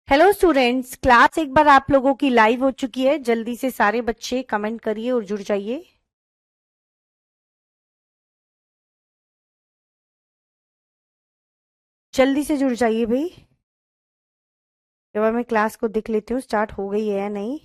Hello students, class एक बार आप लोगों की लाइव हो चुकी है। जल्दी से सारे बच्चे कमेंट करिए और जुड़ जाइए। जल्दी से जुड़ जाइए भाई। एक बार मैं क्लास को देख लेती हूँ स्टार्ट हो गई है या नहीं।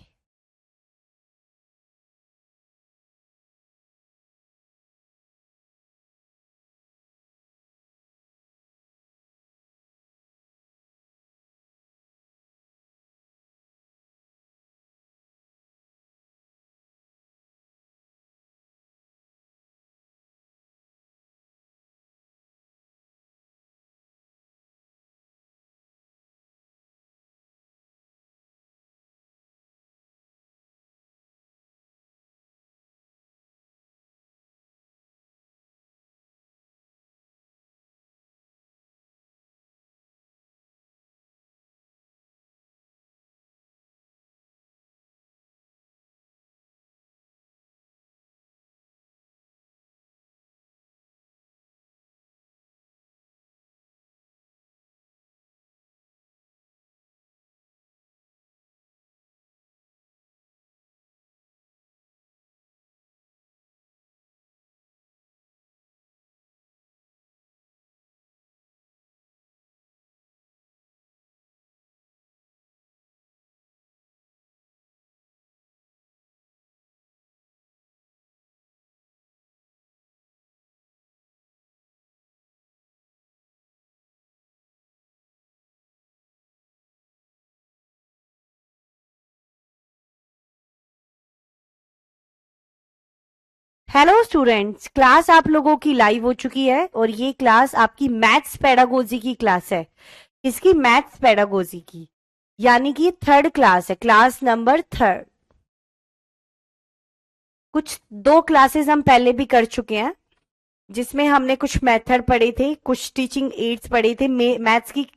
हेलो स्टूडेंट्स, क्लास आप लोगों की लाइव हो चुकी है और ये क्लास आपकी मैथ्स पेडागोजी की क्लास है। इसकी मैथ्स पेडागोजी की, यानी कि थर्ड क्लास है, क्लास नंबर थर्ड। कुछ दो क्लासेस हम पहले भी कर चुके हैं, जिसमें हमने कुछ मेथड पढ़े थे, कुछ टीचिंग एड्स पढ़े थे, मैथ्स की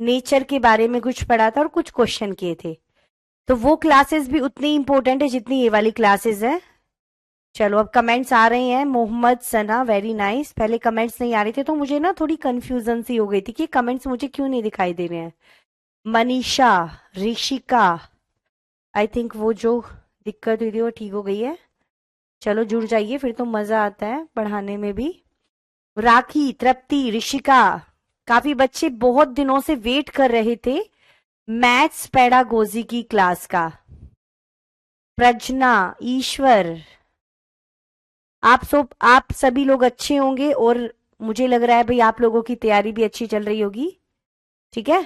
नेचर के बारे में कुछ पढ़ा था और कुछ क्वेश्चन किए थे। तो वो क्लासेस भी उतनी इंपॉर्टेंट है जितनी ये वाली क्लासेस है। चलो अब कमेंट्स आ रहे हैं। मोहम्मद सना, वेरी नाइस। पहले कमेंट्स नहीं आ रहे थे तो मुझे ना थोड़ी कंफ्यूजन सी हो गई थी कि कमेंट्स मुझे क्यों नहीं दिखाई दे रहे हैं। मनीषा, ऋषिका, आई थिंक वो जो दिक्कत हुई थी वो ठीक हो गई है। चलो जुड़ जाइए, फिर तो मजा आता है पढ़ाने में भी। राखी, तृप्ति, ऋषिका, काफी बच्चे बहुत दिनों से वेट कर रहे थे मैथ्स पेडागोजी की क्लास का। प्रजना, ईश्वर, आप सभी लोग अच्छे होंगे और मुझे लग रहा है भाई आप लोगों की तैयारी भी अच्छी चल रही होगी। ठीक है,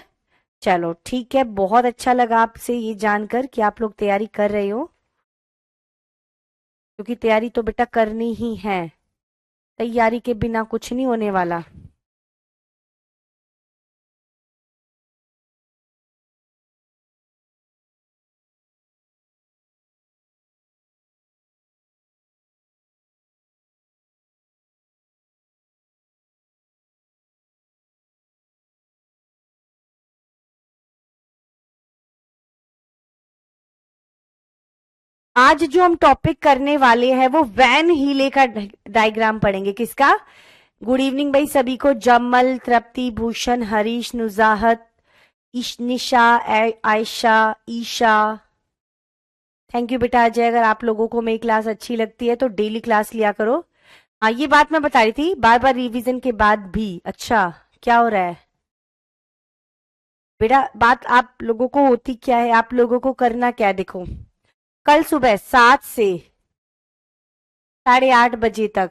चलो ठीक है। बहुत अच्छा लगा आपसे ये जानकर कि आप लोग तैयारी कर रहे हो, क्योंकि तैयारी तो बेटा करनी ही है। तैयारी के बिना कुछ नहीं होने वाला। आज जो हम टॉपिक करने वाले हैं वो वैन हीले का डायग्राम पढ़ेंगे। किसका? गुड इवनिंग भाई सभी को। जमल, तृप्ति, भूषण, हरीश, नुजाहत, निशा, आयशा, ईशा। थैंक यू बेटा अजय। अगर आप लोगों को मेरी क्लास अच्छी लगती है तो डेली क्लास लिया करो। हाँ, ये बात मैं बता रही थी, बार बार रिवीजन के बाद भी। अच्छा, क्या हो रहा है बेटा? बात आप लोगों को होती क्या है, आप लोगों को करना क्या है, देखो। कल सुबह 7 से 8:30 बजे तक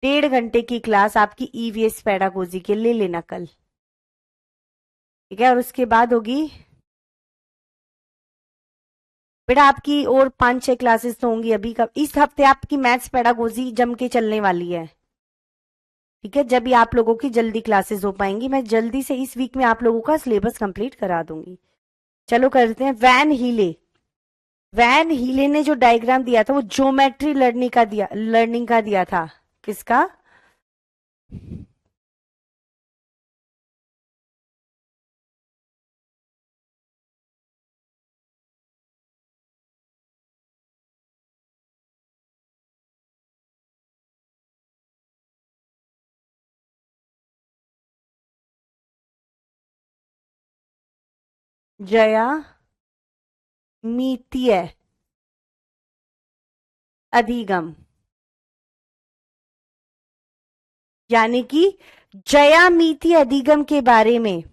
1.5 घंटे की क्लास आपकी ईवीएस पेडागोजी के ले लेना कल। ठीक है, और उसके बाद होगी बेटा आपकी और 5-6 क्लासेस तो होंगी अभी का। इस हफ्ते आपकी मैथ्स पेडागोजी जम के चलने वाली है। ठीक है, जब भी आप लोगों की जल्दी क्लासेस हो पाएंगी, मैं जल्दी से इस वीक में आप लोगों का सिलेबस कंप्लीट करा दूंगी। चलो करते हैं। वैन हीले, वैन हीले ने जो डायग्राम दिया था वो ज्योमेट्री लर्निंग का दिया था। किसका? ज्यामितीय अधिगम, यानी कि ज्यामितीय अधिगम के बारे में,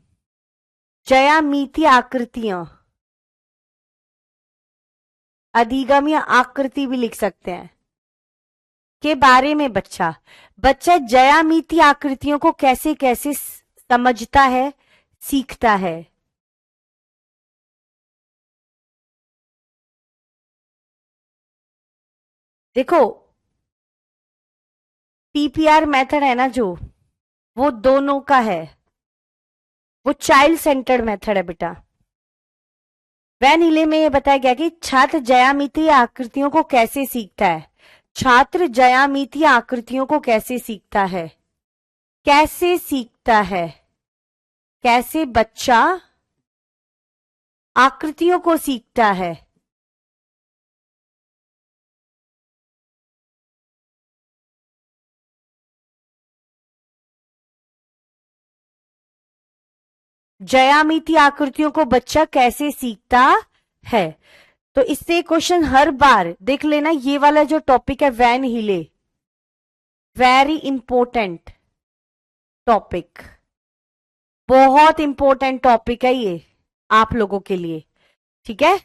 ज्यामितीय आकृतियां, अधिगम या आकृति भी लिख सकते हैं, के बारे में बच्चा बच्चा ज्यामितीय आकृतियों को कैसे कैसे समझता है, सीखता है। देखो पीपीआर मेथड है ना जो, वो दोनों का है, वो चाइल्ड सेंटर्ड मेथड है बेटा। वैन हिले में ये बताया गया कि छात्र ज्यामितीय आकृतियों को कैसे सीखता है, छात्र ज्यामितीय आकृतियों को कैसे सीखता है, कैसे सीखता है, कैसे बच्चा आकृतियों को सीखता है। ज्यामितीय आकृतियों को बच्चा कैसे सीखता है। तो इससे क्वेश्चन हर बार देख लेना, ये वाला जो टॉपिक है वैन हिले, वेरी इंपॉर्टेंट टॉपिक, बहुत इंपॉर्टेंट टॉपिक है ये आप लोगों के लिए, ठीक है।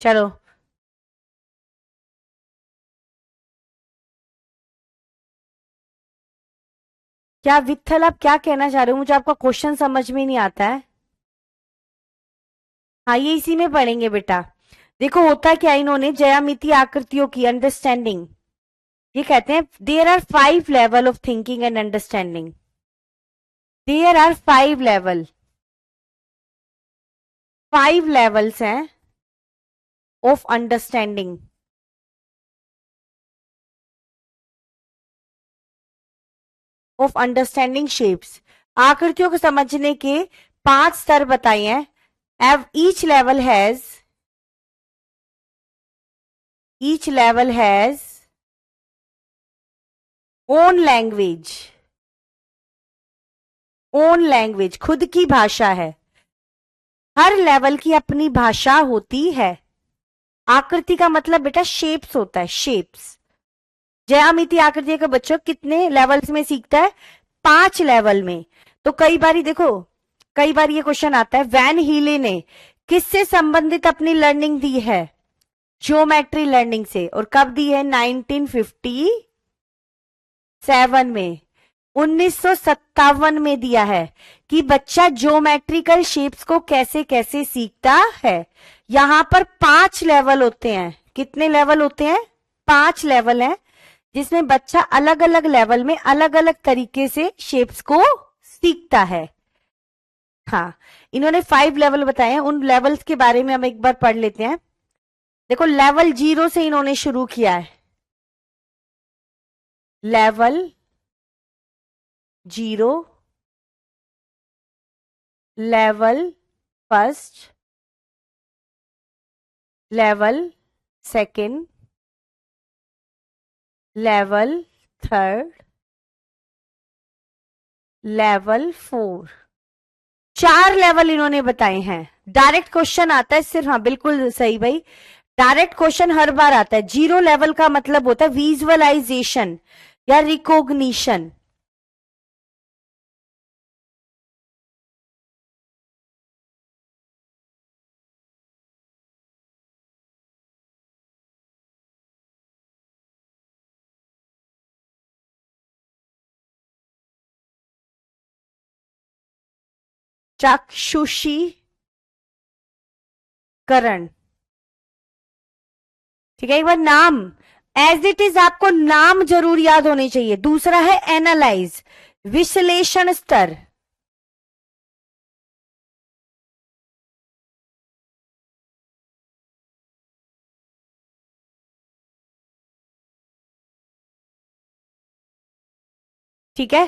चलो क्या वित्थल आप क्या कहना चाह रहे हो, मुझे आपका क्वेश्चन समझ में नहीं आता है। हाँ ये इसी में पढ़ेंगे बेटा। देखो होता क्या, इन्होंने ज्यामितीय आकृतियों की अंडरस्टैंडिंग, ये कहते हैं there are 5 level of thinking and understanding, there are 5 level, 5 levels हैं of understanding, of understanding shapes, आकृतियों को समझने के 5 स्तर बताए हैं। Each level has, each level has own language, own language खुद की भाषा है, हर लेवल की अपनी भाषा होती है। आकृति का मतलब बेटा शेप्स होता है, शेप्स। ज्यामितीय आकृति का बच्चा कितने लेवल्स में सीखता है, 5 लेवल में। तो कई बार देखो, कई बार ये क्वेश्चन आता है वैन हीले ने किससे संबंधित अपनी लर्निंग दी है, ज्योमेट्री लर्निंग से, और कब दी है, 1957 में, 1957 में दिया है कि बच्चा ज्योमेट्रिकल शेप्स को कैसे कैसे सीखता है। यहां पर 5 लेवल होते हैं, कितने लेवल होते हैं, 5 लेवल हैं, जिसमें बच्चा अलग अलग लेवल में अलग अलग तरीके से शेप्स को सीखता है। हाँ इन्होंने 5 लेवल बताए हैं, उन लेवल्स के बारे में हम एक बार पढ़ लेते हैं। देखो लेवल 0 से इन्होंने शुरू किया है, level 0, level first, level second, level third, level 4, 4 level इन्होंने बताए हैं। डायरेक्ट क्वेश्चन आता है सिर्फ, हाँ बिल्कुल सही भाई, डायरेक्ट क्वेश्चन हर बार आता है। 0 लेवल का मतलब होता है विजुअलाइजेशन या रिकॉग्निशन, चक्षुषीकरण, ठीक है। एक बार नाम एज इट इज आपको नाम जरूर याद होने चाहिए। दूसरा है एनालाइज, विश्लेषण स्तर, ठीक है।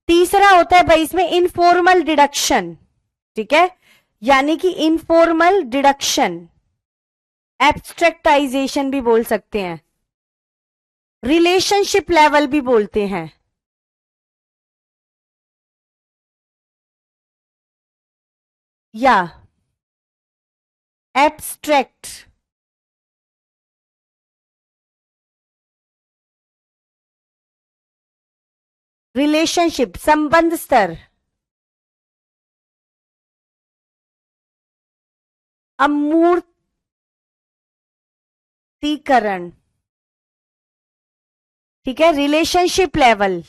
तीसरा होता है भाई इसमें इनफॉर्मल डिडक्शन, ठीक है, यानी कि इनफॉर्मल डिडक्शन, एब्स्ट्रैक्टाइजेशन भी बोल सकते हैं, रिलेशनशिप लेवल भी बोलते हैं। या एब्स्ट्रैक्ट, रिलेशनशिप, संबंध स्तर, अमूर्तीकरण, ठीक है, रिलेशनशिप लेवल।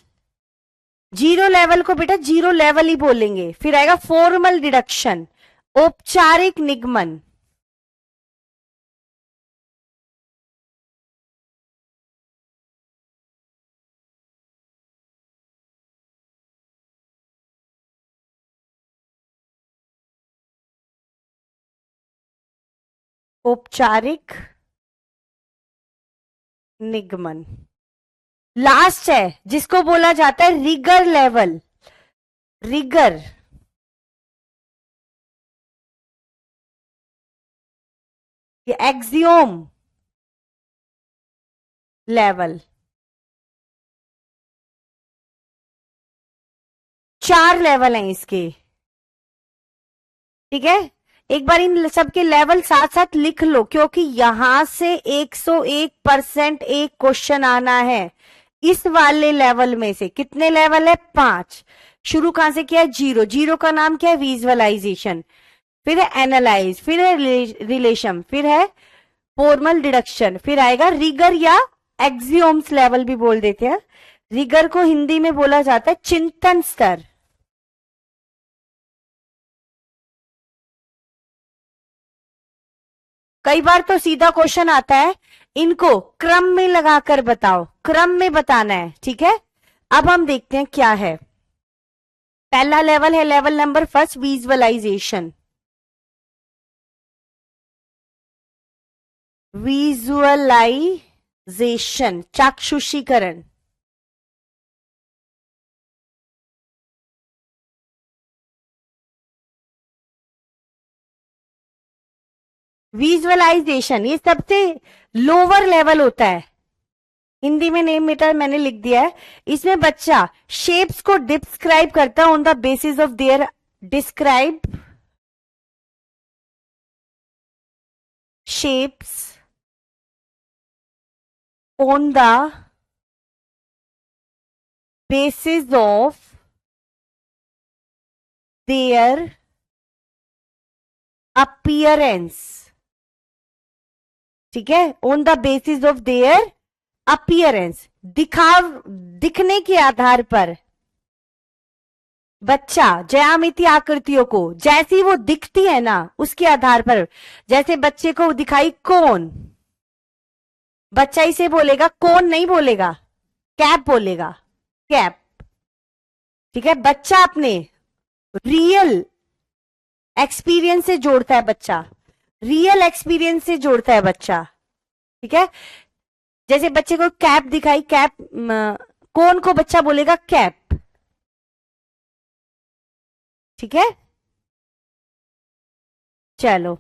जीरो लेवल को बेटा जीरो लेवल ही बोलेंगे। फिर आएगा फॉर्मल डिडक्शन, औपचारिक निगमन, औपचारिक निगमन। लास्ट है जिसको बोला जाता है रिगर लेवल, रिगर, ये एक्सियोम लेवल। 4 लेवल हैं इसके, ठीक है। एक बार इन सबके लेवल साथ साथ लिख लो, क्योंकि यहां से 101% एक क्वेश्चन आना है इस वाले लेवल में से। कितने लेवल है? 5। शुरू कहां से किया है? जीरो। जीरो का नाम क्या है? विजुअलाइजेशन। फिर है एनालाइज, फिर है रिलेशन, फिर है फॉर्मल डिडक्शन, फिर आएगा रिगर या एक्सियोम्स लेवल भी बोल देते हैं। रिगर को हिंदी में बोला जाता है चिंतन स्तर। कई बार तो सीधा क्वेश्चन आता है, इनको क्रम में लगाकर बताओ, क्रम में बताना है, ठीक है। अब हम देखते हैं क्या है। पहला लेवल है level number first, visualisation. Visualisation, चाक्षुषीकरण। विजुअलाइजेशन ये सबसे लोअर लेवल होता है। हिंदी में नेम मीटर मैंने लिख दिया है। इसमें बच्चा शेप्स को डिस्क्राइब करता है on the basis of their, describe shapes on the basis of their appearance, ठीक है, on the basis of their appearance, दिखने के आधार पर बच्चा ज्यामितीय आकृतियों को जैसी वो दिखती है ना उसके आधार पर, जैसे बच्चे को दिखाई कोन, बच्चा इसे बोलेगा कोन नहीं बोलेगा, कैप बोलेगा, कैप, ठीक है। बच्चा अपने रियल एक्सपीरियंस से जोड़ता है, बच्चा रियल एक्सपीरियंस से जोड़ता है बच्चा, ठीक है। जैसे बच्चे को कैप दिखाई, कैप, कोन को बच्चा बोलेगा कैप, ठीक है। चलो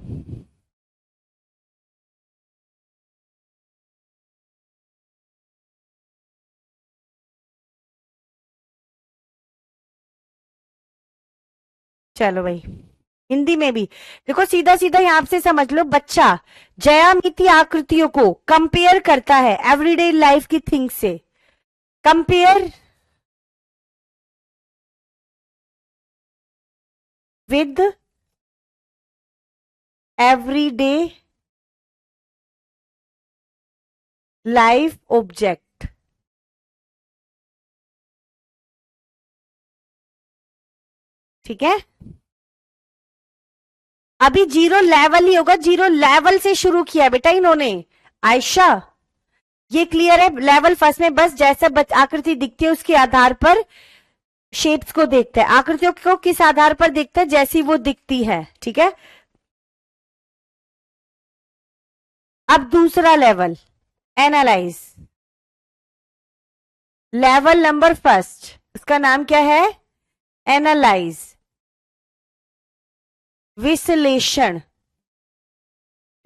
चलो भाई, हिंदी में भी देखो, सीधा सीधा यहां से समझ लो। बच्चा ज्यामितीय आकृतियों को कंपेयर करता है एवरीडे लाइफ की थिंग्स से, compare with everyday life object, ठीक है। अभी जीरो लेवल ही होगा, जीरो लेवल से शुरू किया बेटा इन्होंने। आयशा ये क्लियर है? लेवल फर्स्ट में बस जैसा आकृति दिखती है उसके आधार पर शेप्स को देखता है, आकृतियों को किस आधार पर देखता है? जैसी वो दिखती है, ठीक है। अब दूसरा level, analyse, level number first, इसका नाम क्या है? एनालाइज, विश्लेषण,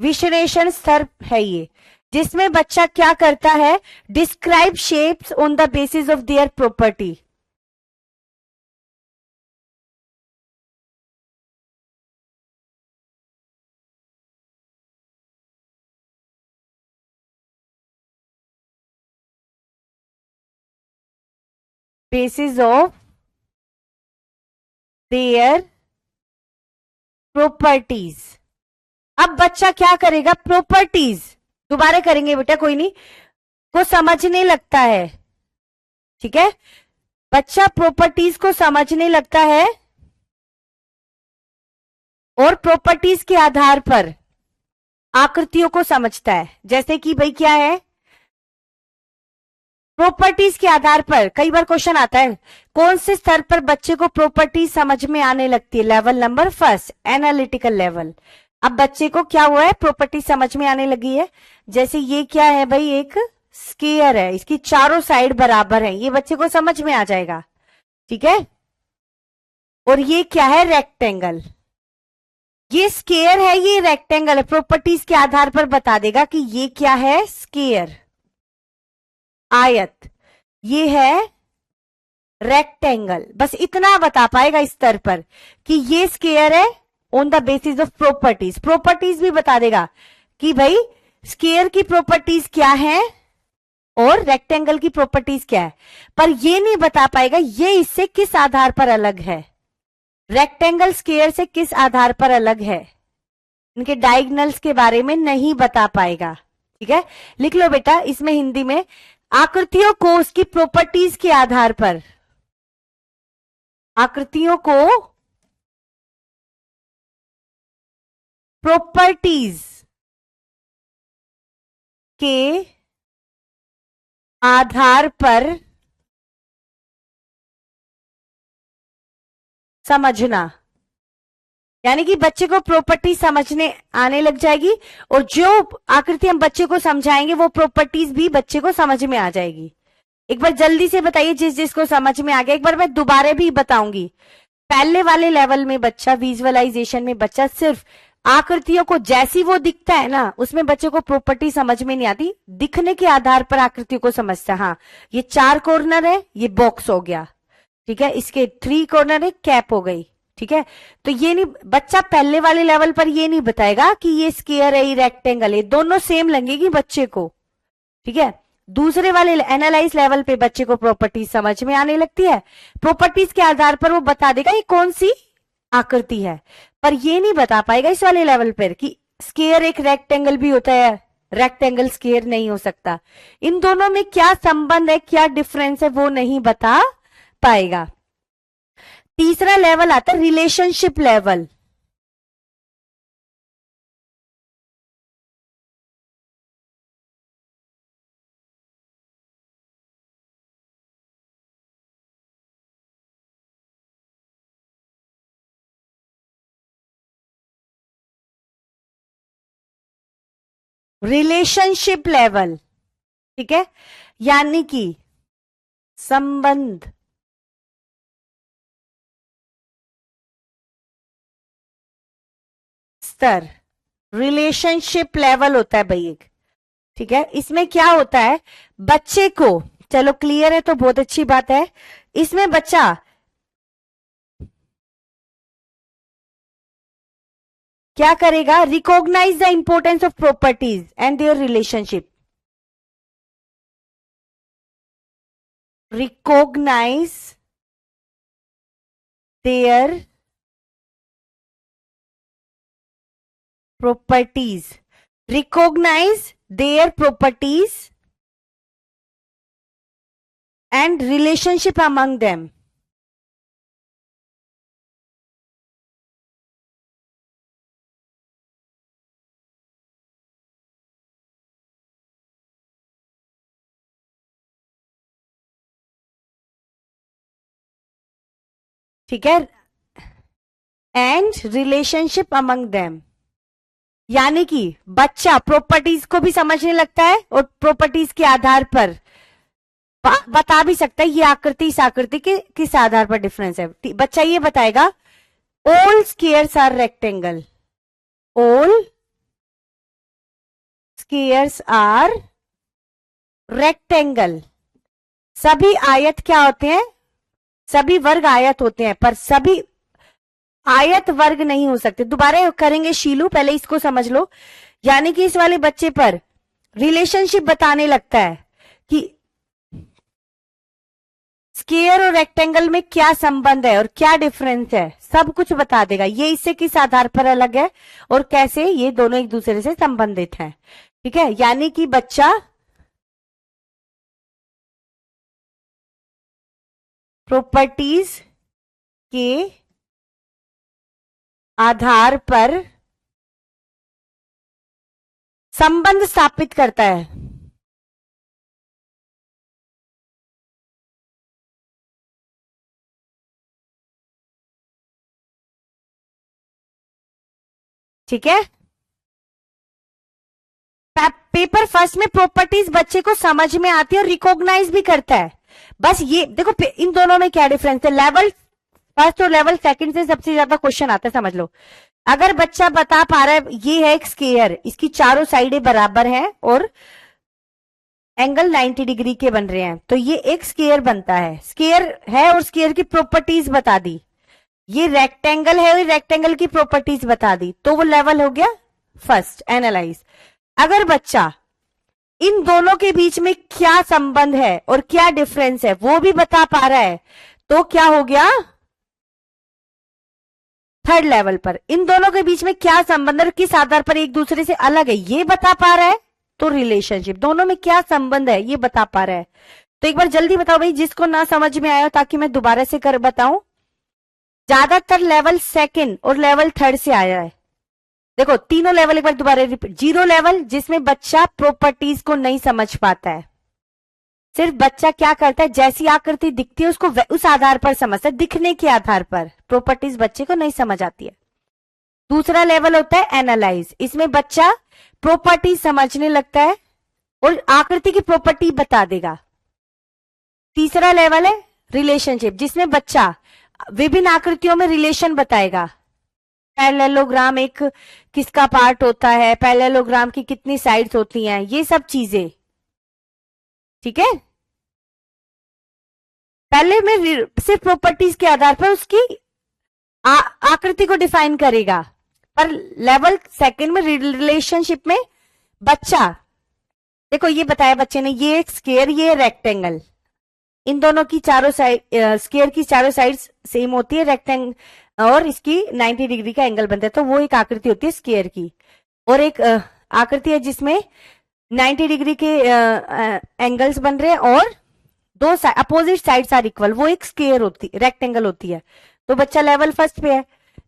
विश्लेषण स्तर है ये, जिसमें बच्चा क्या करता है? Describe shapes on the basis of their property, basis of their properties। अब बच्चा क्या करेगा, प्रॉपर्टीज दोबारा करेंगे बेटा, कोई नहीं, को समझने लगता है, ठीक है, बच्चा प्रॉपर्टीज को समझने लगता है और प्रॉपर्टीज के आधार पर आकृतियों को समझता है। जैसे कि भाई क्या है, प्रॉपर्टीज के आधार पर कई बार क्वेश्चन आता है, कौन से स्तर पर बच्चे को प्रॉपर्टीज समझ में आने लगती है, level number first, analytical level. अब बच्चे को क्या हुआ है, प्रॉपर्टी समझ में आने लगी है। जैसे ये क्या है भाई, एक स्क्वायर है, इसकी चारों साइड बराबर है, ये बच्चे को समझ में आ जाएगा, ठीक है। और ये क्या है, रेक्टेंगल, ये स्क्वायर है, ये रेक्टेंगल है, प्रॉपर्टीज के आधार पर बता देगा कि ये क्या है, स्क्वायर, आयत, ये है रेक्टेंगल, बस इतना बता पाएगा इस स्तर पर कि ये स्क्वायर है on the basis of properties. Properties भी बता देगा कि भाई स्क्वायर की प्रॉपर्टीज क्या है और रेक्टेंगल की प्रॉपर्टीज क्या है, पर ये नहीं बता पाएगा ये इससे किस आधार पर अलग है, रेक्टेंगल स्क्वायर से किस आधार पर अलग है, इनके डायगोनल्स के बारे में नहीं बता पाएगा, ठीक है। लिख लो बेटा इसमें हिंदी में, आकृतियों को उसकी प्रॉपर्टीज के आधार पर, आकृतियों को प्रॉपर्टीज के आधार पर समझना, यानी कि बच्चे को प्रॉपर्टी समझने आने लग जाएगी और जो आकृति हम बच्चे को समझाएंगे वो प्रॉपर्टीज भी बच्चे को समझ में आ जाएगी। एक बार जल्दी से बताइए जिस जिसको समझ में आ गया, एक बार मैं दोबारा भी बताऊंगी। पहले वाले लेवल में बच्चा, विजुअलाइजेशन में बच्चा सिर्फ आकृतियों को जैसी वो दिखता है ना, उसमें बच्चे को प्रॉपर्टी समझ में नहीं आती, दिखने के आधार पर आकृतियों को समझता है। हाँ, ये 4 कॉर्नर है, ये बॉक्स हो गया, ठीक है, इसके 3 कॉर्नर है, कैप हो गई, ठीक है। तो ये नहीं, बच्चा पहले वाले लेवल पर ये नहीं बताएगा कि ये स्क्वायर है, ये रेक्टेंगल है, दोनों सेम लगेगी बच्चे को, ठीक है। दूसरे वाले एनालाइज लेवल पे बच्चे को प्रॉपर्टीज समझ में आने लगती है, प्रॉपर्टीज के आधार पर वो बता देगा ये कौन सी आकृति है, पर ये नहीं बता पाएगा इस वाले लेवल पर कि स्क्वायर एक रेक्टेंगल भी होता है, रेक्टेंगल स्क्वायर नहीं हो सकता, इन दोनों में क्या संबंध है, क्या डिफरेंस है, वो नहीं बता पाएगा। तीसरा लेवल आता है रिलेशनशिप लेवल। रिलेशनशिप लेवल, ठीक है, यानी कि संबंध, स्तर, रिलेशनशिप लेवल होता है भाई एक, ठीक है। इसमें क्या होता है, बच्चे को, चलो क्लियर है तो बहुत अच्छी बात है, इसमें बच्चा क्या करेगा, recognise the importance of properties and their relationship, recognise their properties, recognize their properties and relationship among them। ठीक है, एंड रिलेशनशिप अमंग देम, यानी कि बच्चा प्रॉपर्टीज को भी समझने लगता है और प्रॉपर्टीज के आधार पर बता भी सकता है ये आकृति इस आकृति के किस आधार पर डिफरेंस है। बच्चा ये बताएगा all squares are rectangle, all squares are rectangle, सभी आयत क्या होते हैं, सभी वर्ग आयत होते हैं, पर सभी आयत वर्ग नहीं हो सकते। दोबारा करेंगे शीलू, पहले इसको समझ लो। यानी कि इस वाले बच्चे पर रिलेशनशिप बताने लगता है कि स्क्वायर और रेक्टेंगल में क्या संबंध है और क्या डिफरेंस है, सब कुछ बता देगा। ये इससे किस आधार पर अलग है और कैसे ये दोनों एक दूसरे से संबंधित हैं। ठीक है, यानी कि बच्चा प्रॉपर्टीज के आधार पर संबंध स्थापित करता है। ठीक है, पेपर फर्स्ट में प्रॉपर्टीज बच्चे को समझ में आती है और रिकॉग्नाइज भी करता है। बस ये देखो इन दोनों में क्या डिफरेंस है। लेवल फर्स्ट और लेवल सेकंड से सबसे ज्यादा क्वेश्चन आता है, समझ लो। अगर बच्चा बता पा रहा है ये है एक स्क्वायर, इसकी चारों साइडें बराबर हैं और एंगल 90 डिग्री के बन रहे हैं, तो ये एक स्क्वायर बनता है। स्क्वायर है और स्क्वायर की प्रॉपर्टीज बता दी। ये रेक्टेंगल है और रेक्टेंगल की प्रॉपर्टीज बता दी, तो वो लेवल हो गया फर्स्ट, एनालाइज। अगर बच्चा इन दोनों के बीच में क्या संबंध है और क्या डिफरेंस है वो भी बता पा रहा है, तो क्या हो गया थर्ड लेवल पर। इन दोनों के बीच में क्या संबंध और किस आधार पर एक दूसरे से अलग है ये बता पा रहा है, तो रिलेशनशिप। दोनों में क्या संबंध है ये बता पा रहा है। तो एक बार जल्दी बताओ भाई, जिसको ना समझ में आया ताकि मैं दोबारा से कर बताऊं। ज्यादातर लेवल सेकंड और लेवल थर्ड से आया है। देखो तीनों लेवल एक बार दोबारा रिपीट। जीरो लेवल जिसमें बच्चा प्रॉपर्टीज को नहीं समझ पाता है, सिर्फ बच्चा क्या करता है जैसी आकृति दिखती है उसको उस आधार पर समझता है, दिखने के आधार पर प्रॉपर्टीज बच्चे को नहीं समझ आती है। दूसरा लेवल होता है एनालाइज, इसमें बच्चा प्रॉपर्टी समझने लगता है और आकृति की प्रॉपर्टी बता देगा। तीसरा लेवल है रिलेशनशिप, जिसमें बच्चा विभिन्न आकृतियों में रिलेशन बताएगा। पैरेललोग्राम एक किसका पार्ट होता है, पैरेललोग्राम की कितनी साइड्स होती हैं, ये सब चीजें। ठीक है, पहले में सिर्फ प्रॉपर्टीज के आधार पर उसकी आकृति को डिफाइन करेगा, पर लेवल सेकंड में रिलेशनशिप में बच्चा देखो ये बताया बच्चे ने, ये एक स्क्वायर ये रेक्टेंगल, इन दोनों की चारों साइड स्क्वायर की चारों साइड्स सेम होती है, रेक्टेंगल और इसकी 90 डिग्री का एंगल बनता है, तो वो एक आकृति होती है स्क्वायर की। और एक आकृति है जिसमें 90 डिग्री के एंगल्स बन रहे हैं और दो अपोजिट साइड्स आर इक्वल, वो एक स्क्वायर होती रेक्टेंगल होती है। तो बच्चा लेवल फर्स्ट पे है।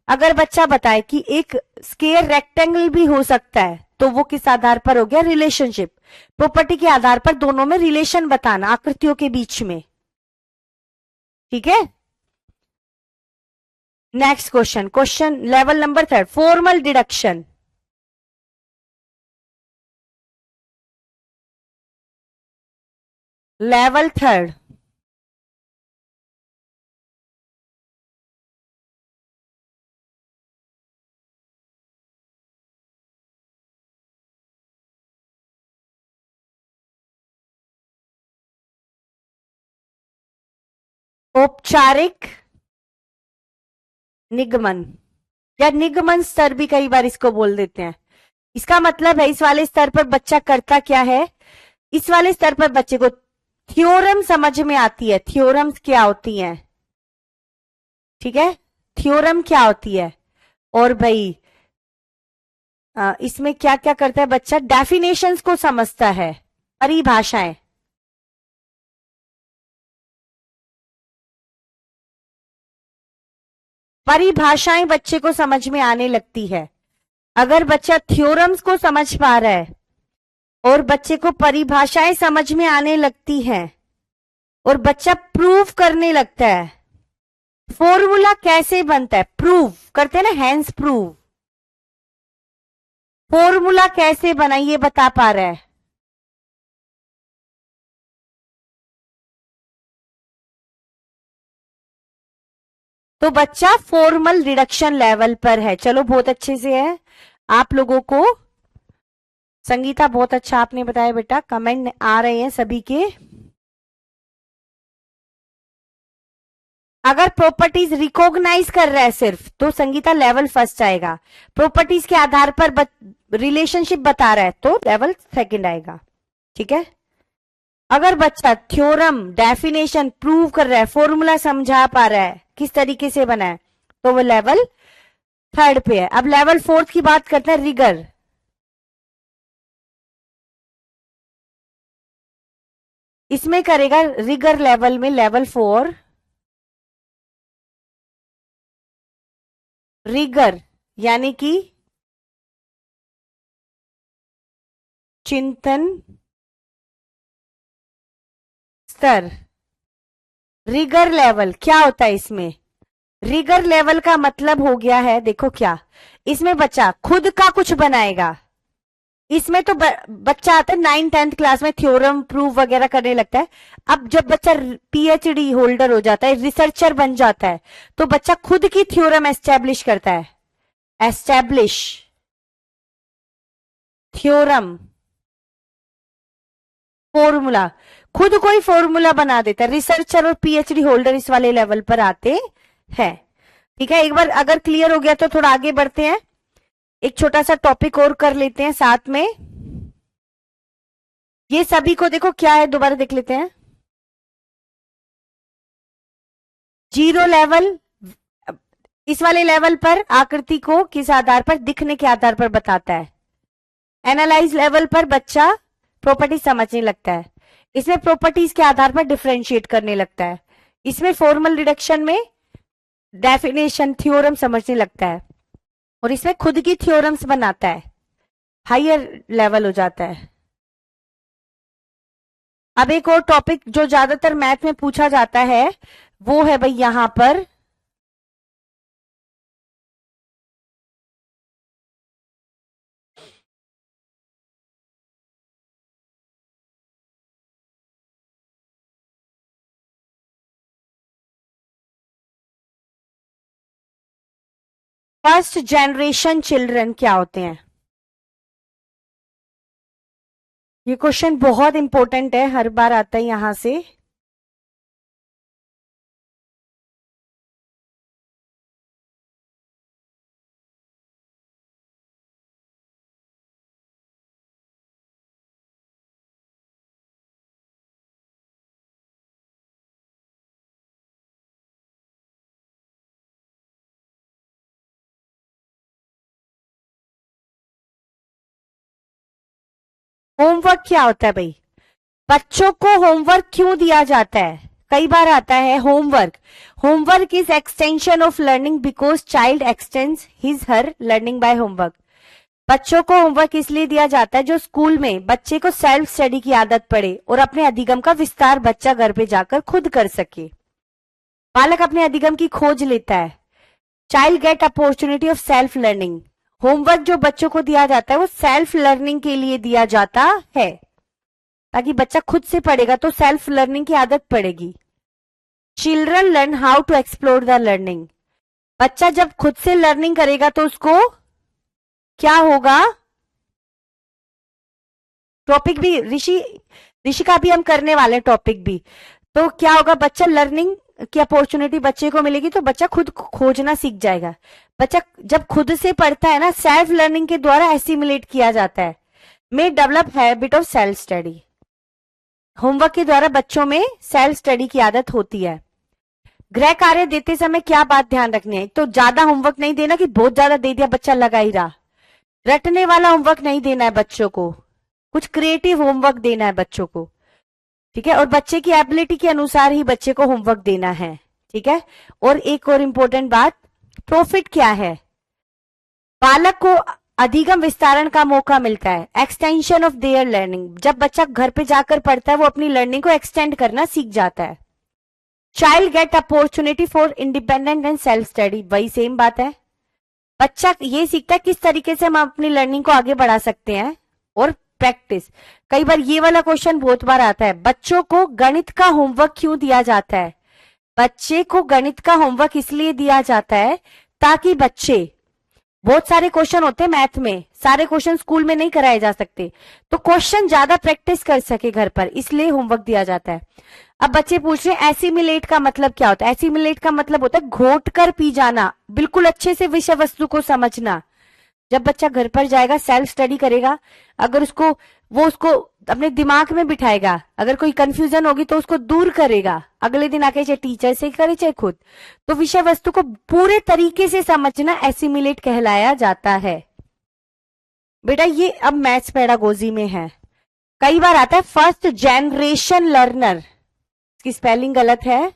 अगर बच्चा बताए कि एक स्क्वायर रेक्टेंगल भी हो सकता है, तो वो किस आधार पर हो गया रिलेशनशिप, प्रॉपर्टी के आधार पर दोनों में रिलेशन बताना आकृतियों के बीच में। ठीक है, next question, question level number third, formal deduction. Level third, औपचारिक निगमन या निगमन स्तर भी कई बार इसको बोल देते हैं। इसका मतलब है इस वाले स्तर पर बच्चा करता क्या है, इस वाले स्तर पर बच्चे को थ्योरम समझ में आती है, थ्योरम्स क्या होती हैं। ठीक है, थ्योरम क्या होती है, और भाई इसमें क्या क्या करता है बच्चा, डेफिनेशंस को समझता है, परिभाषाएं। परिभाषाएं बच्चे को समझ में आने लगती है। अगर बच्चा थ्योरम्स को समझ पा रहा है और बच्चे को परिभाषाएं समझ में आने लगती हैं और बच्चा प्रूव करने लगता है, फॉर्मूला कैसे बनता है, प्रूव करते हैं ना, हैंस प्रूव, फॉर्मूला कैसे बना ये बता पा रहा है। तो बच्चा फॉर्मल रिडक्शन लेवल पर है। चलो बहुत अच्छे से है आप लोगों को। संगीता बहुत अच्छा आपने बताया बेटा, कमेंट आ रहे हैं सभी के। अगर प्रॉपर्टीज रिकॉग्नाइज कर रहा है सिर्फ, तो संगीता लेवल फर्स्ट आएगा। प्रॉपर्टीज के आधार पर रिलेशनशिप बता रहा है तो लेवल सेकंड आएगा। ठीक है, अगर बच्चा थ्योरम, डेफिनेशन प्रूव कर रहा है, फॉर्मूला समझा पा रहा है किस तरीके से बना है, तो वो लेवल थर्ड पे है। अब लेवल फोर्थ की बात करते हैं, रिगर। इसमें करेगा रिगर लेवल में, लेवल 4 रिगर यानी कि चिंतन स्तर। रिगर लेवल क्या होता है इसमें? रिगर लेवल का मतलब हो गया है, देखो क्या, इसमें बच्चा खुद का कुछ बनाएगा। इसमें तो बच्चा आता है 9th-10th क्लास में थ्योरम प्रूव वगैरह करने लगता है। अब जब बच्चा पीएचडी होल्डर हो जाता है, रिसर्चर बन जाता है, तो बच्चा खुद की थ्योरम एस्टेब्लिश करता है। एस्टेब्लिश थ्योरम फॉर्मूला, खुद कोई फॉर्मूला बना देता है। रिसर्चर और पीएचडी होल्डर इस वाले लेवल पर आते हैं। ठीक है, एक बार अगर क्लियर हो गया तो थोड़ा आगे बढ़ते हैं, एक छोटा सा टॉपिक और कर लेते हैं साथ में। ये सभी को देखो क्या है, दोबारा देख लेते हैं। जीरो लेवल, इस वाले लेवल पर आकृति को किस आधार पर, दिखने के आधार पर बताता है। एनालाइज लेवल पर बच्चा प्रॉपर्टी समझने लगता है, इसमें प्रॉपर्टीज के आधार पर डिफरेंशिएट करने लगता है। इसमें फॉर्मल रिडक्शन में डेफिनेशन थ्योरम समझने लगता है, और इसमें खुद की थ्योरम्स बनाता है। हायर लेवल हो जाता है। अब एक और टॉपिक जो ज्यादातर मैथ में पूछा जाता है, वो है भाई यहां पर फर्स्ट जनरेशन चिल्ड्रन क्या होते हैं। ये क्वेश्चन बहुत इंपॉर्टेंट है, हर बार आता है यहां से। होमवर्क क्या होता है भाई? बच्चों को होमवर्क क्यों दिया जाता है? कई बार आता है homework. Homework is extension of learning because child x tends his her learning by homework. बच्चों को होमवर्क इसलिए दिया जाता है जो स्कूल में बच्चे को सेल्फ स्टडी की आदत पड़े और अपने अधिगम का विस्तार बच्चा घर पे जाकर खुद कर सके। बालक अपने अधिगम की खोज लेता है। Child get opportunity of self learning. Homework जो बच्चों को दिया जाता है वो सेल्फ लर्निंग के लिए दिया जाता है, ताकि बच्चा खुद से पढ़ेगा तो सेल्फ लर्निंग की आदत पड़ेगी। Children learn how to explore the learning. बच्चा जब खुद से लर्निंग करेगा तो उसको क्या होगा? टॉपिक भी ऋषि का भी हम करने वाले टॉपिक भी। तो क्या होगा, बच्चा लर्निंग की अपॉर्चुनिटी बच्चे को मिलेगी तो बच्चा खुद खोजना सीख जाएगा। बच्चा जब खुद से पढ़ता है ना, सेल्फ लर्निंग के द्वारा एसिमुलेट किया जाता है। May develop habit of self study. Homework के द्वारा बच्चों में सेल्फ स्टडी की आदत होती है। गृह कार्य देते समय क्या बात ध्यान रखनी है? तो ज्यादा होमवर्क नहीं देना कि बहुत ज्यादा दे दिया बच्चा लगा ही रहा। रटने वाला होमवर्क नहीं देना है बच्चों को, कुछ क्रिएटिव होमवर्क देना है बच्चों को। ठीक है, और बच्चे की एबिलिटी के अनुसार ही बच्चे को होमवर्क देना है। ठीक है, और एक और इंपॉर्टेंट बात, प्रॉफिट क्या है? बालक को अधिगम विस्तारण का मौका मिलता है, एक्सटेंशन ऑफ देयर लर्निंग। जब बच्चा घर पे जाकर पढ़ता है वो अपनी लर्निंग को एक्सटेंड करना सीख जाता है। Child get opportunity for independent and self study, वही सेम बात है। बच्चा ये सीखता है किस तरीके से हम अपनी लर्निंग को आगे बढ़ा सकते हैं। और प्रैक्टिस, कई बार ये वाला क्वेश्चन बहुत बार आता है, बच्चों को गणित का होमवर्क क्यों दिया जाता है? बच्चे को गणित का होमवर्क इसलिए दिया जाता है ताकि बच्चे, बहुत सारे क्वेश्चन होते हैं मैथ में, सारे क्वेश्चन स्कूल में नहीं कराए जा सकते, तो क्वेश्चन ज्यादा प्रैक्टिस कर सके घर पर, इसलिए होमवर्क दिया जाता है। अब बच्चे पूछ रहे हैं एसिमिलेट का मतलब क्या होता है? एसिमिलेट का मतलब होता है घोट कर पी जाना, बिल्कुल अच्छे से विषय वस्तु को समझना। जब बच्चा घर पर जाएगा सेल्फ स्टडी करेगा, अगर उसको अपने दिमाग में बिठाएगा, अगर कोई कंफ्यूजन होगी तो उसको दूर करेगा, अगले दिन आके चाहे टीचर से करे चाहे खुद, तो विषय वस्तु को पूरे तरीके से समझना एसिमिलेट कहलाया जाता है। बेटा ये अब मैथ्स पेडागोजी में है, कई बार आता है फर्स्ट जनरेशन लर्नर, इसकी स्पेलिंग गलत है,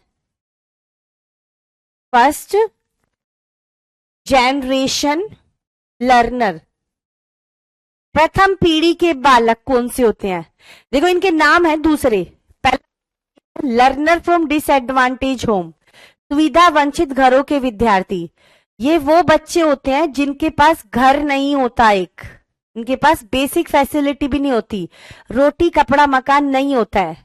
फर्स्ट जनरेशन लर्नर, प्रथम पीढ़ी के बालक कौन से होते हैं? देखो इनके नाम है दूसरे, पहला लर्नर फ्रॉम डिसएडवांटेज होम, सुविधा वंचित घरों के विद्यार्थी, ये वो बच्चे होते हैं जिनके पास घर नहीं होता, एक इनके पास बेसिक फैसिलिटी भी नहीं होती, रोटी कपड़ा मकान नहीं होता है।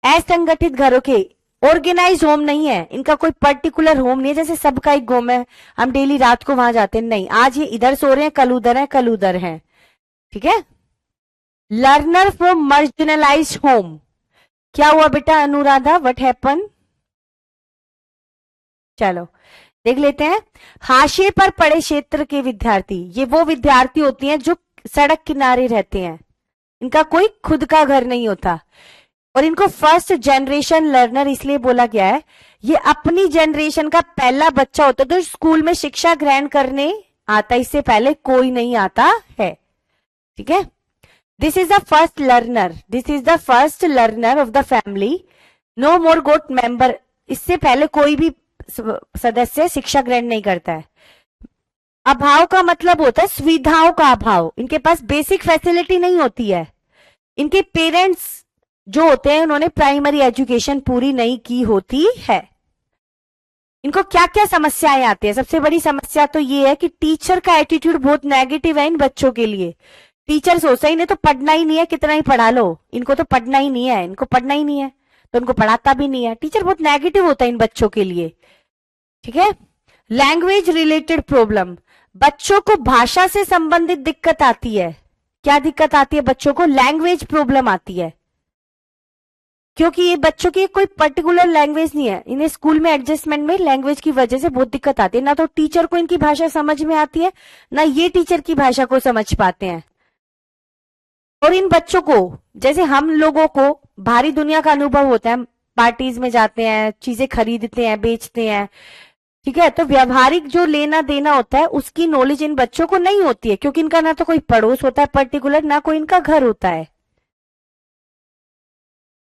असंगठित घरों के, ऑर्गेनाइज होम नहीं है, इनका कोई पर्टिकुलर होम नहीं है जैसे सबका एक होम है, हम डेली रात को वहां जाते हैं, नहीं, आज ये इधर सो रहे हैं, कल उधर है, कल उधर है, ठीक है। लर्नर फ्रॉम मार्जिनलाइज्ड होम, क्या हुआ बेटा अनुराधा, व्हाट हैपन? चलो देख लेते हैं। हाशिए पर पड़े क्षेत्र के विद्यार्थी, ये वो विद्यार्थी होती हैं जो सड़क किनारे रहते हैं, इनका कोई खुद का घर नहीं होता, और इनको फर्स्ट जनरेशन लर्नर इसलिए बोला गया है, ये अपनी जनरेशन का पहला बच्चा होता है जो स्कूल में शिक्षा ग्रहण करने आता, इससे पहले कोई नहीं आता है, ठीक है। This is the first learner, this is the first learner of the family, no more goat member, इससे पहले कोई भी सदस्य शिक्षा ग्रहण नहीं करता है। अभाव का मतलब होता है सुविधाओं का अभाव, इनके पास बेसिक फैसिलिटी नहीं होती है, इनके पेरेंट्स जो होते हैं उन्होंने प्राइमरी एजुकेशन पूरी नहीं की होती है। इनको क्या क्या समस्याएं आती है? सबसे बड़ी समस्या तो ये है कि टीचर का एटीट्यूड बहुत नेगेटिव है इन बच्चों के लिए, टीचर सोचता ही नहीं तो पढ़ना ही नहीं है, कितना ही पढ़ा लो, इनको तो पढ़ना ही नहीं है, इनको पढ़ना ही नहीं है तो उनको पढ़ाता भी नहीं है, टीचर बहुत नेगेटिव होता है इन बच्चों के लिए, ठीक है। लैंग्वेज रिलेटेड प्रॉब्लम, बच्चों को भाषा से संबंधित दिक्कत आती है, क्या दिक्कत आती है बच्चों को? लैंग्वेज प्रॉब्लम आती है, क्योंकि ये बच्चों की कोई पर्टिकुलर लैंग्वेज नहीं है, इन्हें स्कूल में एडजस्टमेंट में लैंग्वेज की वजह से बहुत दिक्कत आती है, ना तो टीचर को इनकी भाषा समझ में आती है, ना ये टीचर की भाषा को समझ पाते हैं। और इन बच्चों को, जैसे हम लोगों को बाहरी दुनिया का अनुभव होता है, पार्टीज में जाते हैं, चीजें खरीदते हैं, बेचते हैं, ठीक है, तो व्यवहारिक जो लेना देना होता है उसकी नॉलेज इन बच्चों को नहीं होती है, क्योंकि इनका ना तो कोई पड़ोस होता है पर्टिकुलर, ना कोई इनका घर होता है।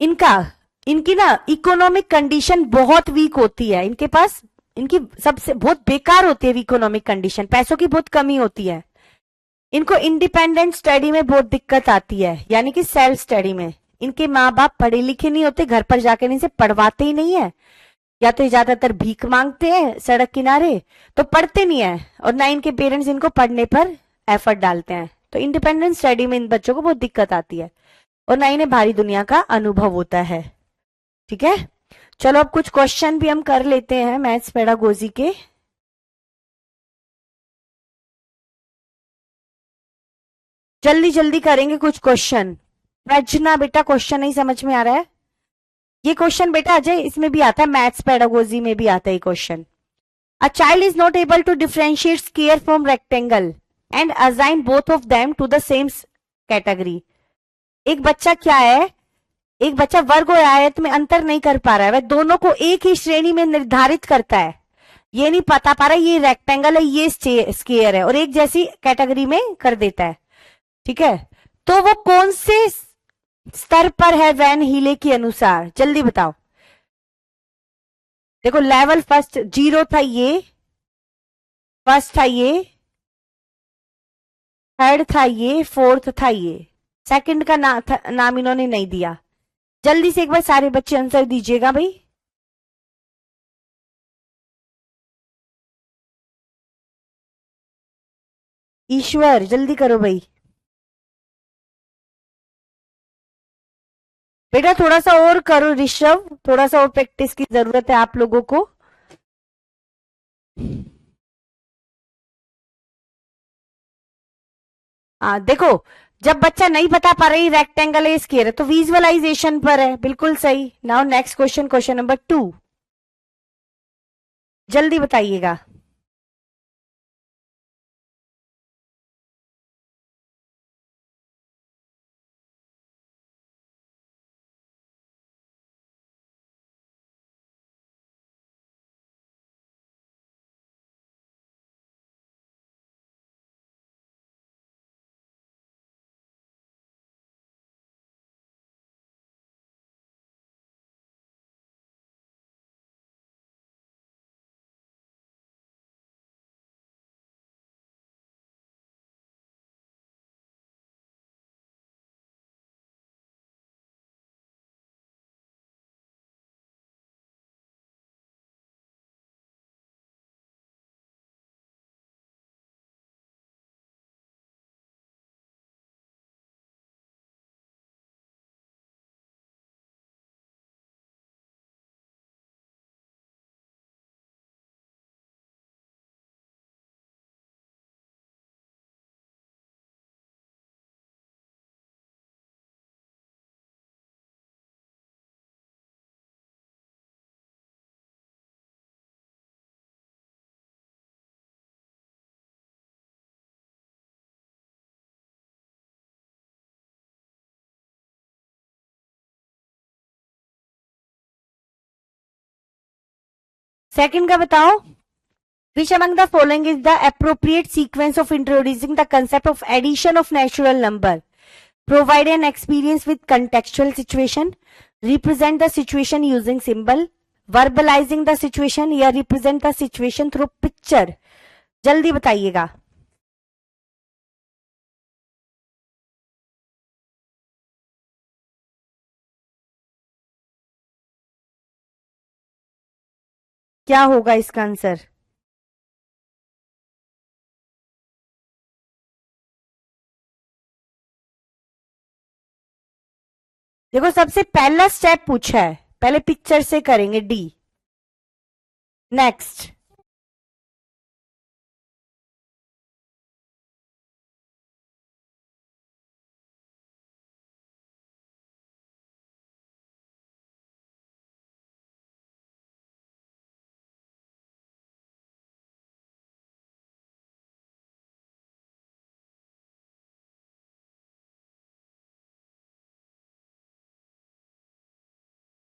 इनकी ना इकोनॉमिक कंडीशन बहुत वीक होती है, इनके पास इनकी सबसे बहुत बेकार होती है इकोनॉमिक कंडीशन, पैसों की बहुत कमी होती है, इनको इंडिपेंडेंट स्टडी में बहुत दिक्कत आती है, यानी कि सेल्फ स्टडी में, इनके माँ बाप पढ़े लिखे नहीं होते, घर पर जाकर इनसे पढ़वाते ही नहीं है, या तो ज्यादातर भीख मांगते हैं सड़क किनारे, तो पढ़ते नहीं है, और ना इनके पेरेंट्स इनको पढ़ने पर एफर्ट डालते हैं, तो इंडिपेंडेंट स्टडी में इन बच्चों को बहुत दिक्कत आती है, और ना इन्हें भारी दुनिया का अनुभव होता है, ठीक है। चलो अब कुछ क्वेश्चन भी हम कर लेते हैं मैथ्स पेडागोजी के। जल्दी जल्दी करेंगे कुछ क्वेश्चन। प्रजना बेटा क्वेश्चन नहीं समझ में आ रहा है? ये क्वेश्चन बेटा अजय इसमें भी आता है, मैथ्स पेडागोजी में भी आता है question. A child is not able to differentiate square from rectangle and assign both of them to the same category. एक बच्चा क्या है, एक बच्चा वर्ग और आयत में अंतर नहीं कर पा रहा है, वह दोनों को एक ही श्रेणी में निर्धारित करता है, ये नहीं पता पा रहा है ये रेक्टेंगल है ये स्क्वायर है, और एक जैसी कैटेगरी में कर देता है, ठीक है, तो वो कौन से स्तर पर है वैन हीले के अनुसार? जल्दी बताओ। देखो लेवल फर्स्ट 0 था, ये फर्स्ट था, ये थर्ड था, ये फोर्थ था, ये सेकंड का नाम इन्होंने नहीं दिया। जल्दी से एक बार सारे बच्चे आंसर दीजिएगा भाई। ईश्वर जल्दी करो भाई। बेटा थोड़ा सा और करो ऋषभ, थोड़ा सा और प्रैक्टिस की जरूरत है आप लोगों को। देखो जब बच्चा नहीं बता पा रही रेक्टेंगल है स्क्वायर है तो विजुअलाइजेशन पर है, बिल्कुल सही। Now next question, question number 2, जल्दी बताइएगा। सेकंड का बताओ, which among the following is the appropriate sequence of introducing the concept of addition of natural number? Provide an experience with contextual situation, represent the situation using symbol, verbalizing the situation या represent the situation through picture. जल्दी बताइएगा. क्या होगा इसका answer? देखो सबसे पहला step पूछा है, पहले पिक्चर से करेंगे D. Next,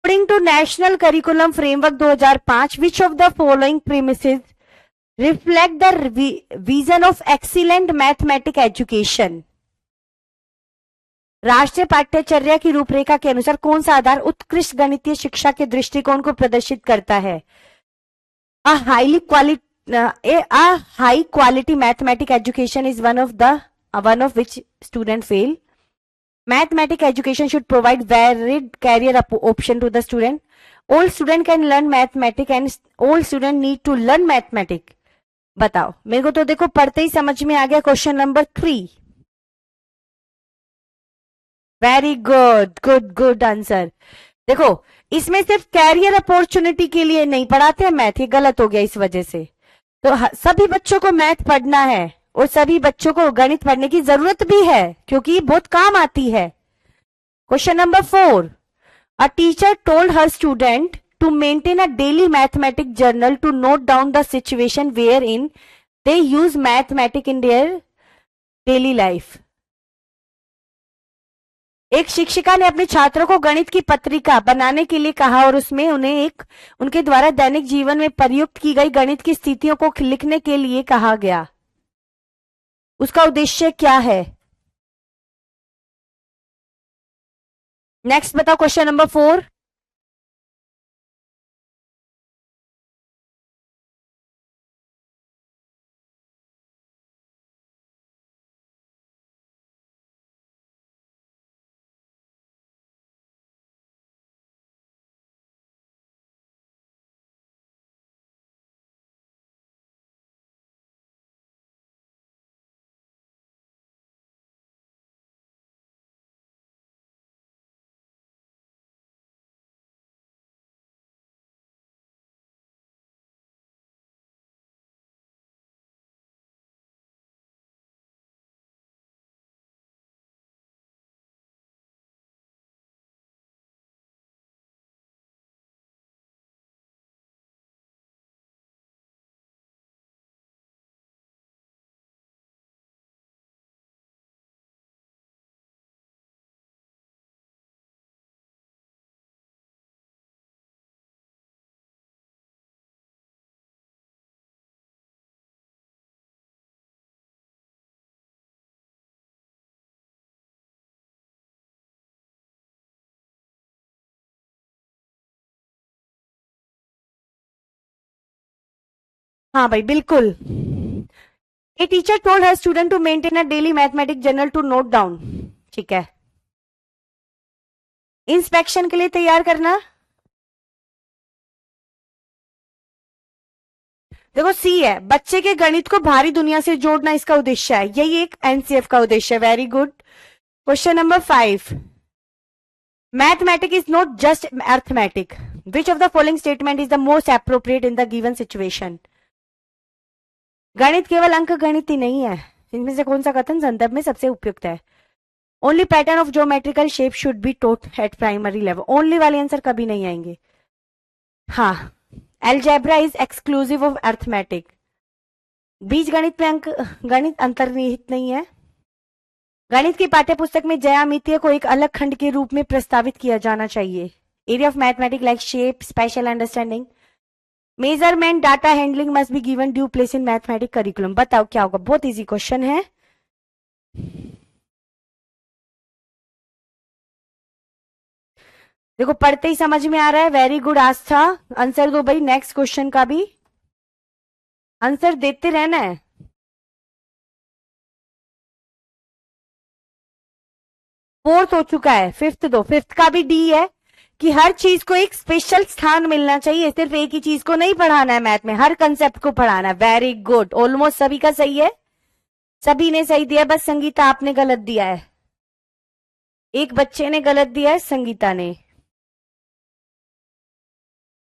according to National Curriculum Framework 2005, which of the following premises reflect the vision of excellent mathematics education? राष्ट्रीय पाठ्यचर्या की रूपरेखा के अनुसार कौन सा आधार उत्कृष्ट गणितीय शिक्षा के दृष्टिकोण को प्रदर्शित करता है? A high quality mathematics education is one of which student fail. Mathematics education should provide varied career option to the student. All student can learn mathematics and all student need to learn mathematics. बताओ मेरे को तो देखो पढ़ते ही समझ में आ गया. Question number 3. Very good, good answer. देखो इसमें सिर्फ कैरियर अपॉर्चुनिटी के लिए नहीं पढ़ाते हैं मैथ, ये गलत हो गया इस वजह से. तो सभी बच्चों को मैथ पढ़ना है और सभी बच्चों को गणित पढ़ने की जरूरत भी है क्योंकि बहुत काम आती है. Question number 4. A teacher told her student to maintain a daily mathematics journal to note down the situation wherein they use mathematics in their daily life. एक शिक्षिका ने अपने छात्रों को गणित की पत्रिका बनाने के लिए कहा और उसमें उन्हें उनके द्वारा दैनिक जीवन में प्रयुक्त की गई गणित की स्थितियों को लिखने के लिए कहा गया. उसका उद्देश्य क्या है? नेक्स्ट बताओ. Question number 4. हाँ भाई बिल्कुल. A teacher told her student to maintain a daily mathematics journal to note down. ठीक है. इंस्पेक्शन के लिए तैयार करना. देखो सी है, बच्चे के गणित को बाहरी दुनिया से जोड़ना इसका उद्देश्य है. यही एक एनसीएफ का उद्देश्य है. Very good. Question number 5. Mathematics is not just arithmetic. Which of the following statement is the most appropriate in the given situation? गणित केवल अंक गणित ही नहीं है. इनमें से कौन सा कथन संदर्भ में सबसे उपयुक्त है? Only pattern of geometrical shape should be taught at primary level. Only वाले आंसर कभी नहीं आएंगे. हाँ, algebra is exclusive of arithmetic. बीज गणित में अंक गणित अंतर्निहित नहीं है. गणित की पाठ्यपुस्तक में ज्यामितीय को एक अलग खंड के रूप में प्रस्तावित किया जाना चाहिए. Area of mathematics like shape, special understanding. Measurement data handling must be given due place in mathematic curriculum. बताओ क्या होगा, बहुत इजी क्वेश्चन है। देखो पढ़ते ही समझ में आ रहा है, वेरी गुड आस्था। आंसर दो भाई, नेक्स्ट क्वेश्चन का भी आंसर देते रहना है। फोर्थ हो चुका है, फिफ्थ दो। फिफ्थ का भी डी है कि हर चीज को एक स्पेशल स्थान मिलना चाहिए, सिर्फ एक ही चीज को नहीं पढ़ाना है मैथ में, हर कंसेप्ट को पढ़ाना है। वेरी गुड, ऑलमोस्ट सभी का सही है, सभी ने सही दिया, बस संगीता आपने गलत दिया है। एक बच्चे ने गलत दिया है, संगीता ने।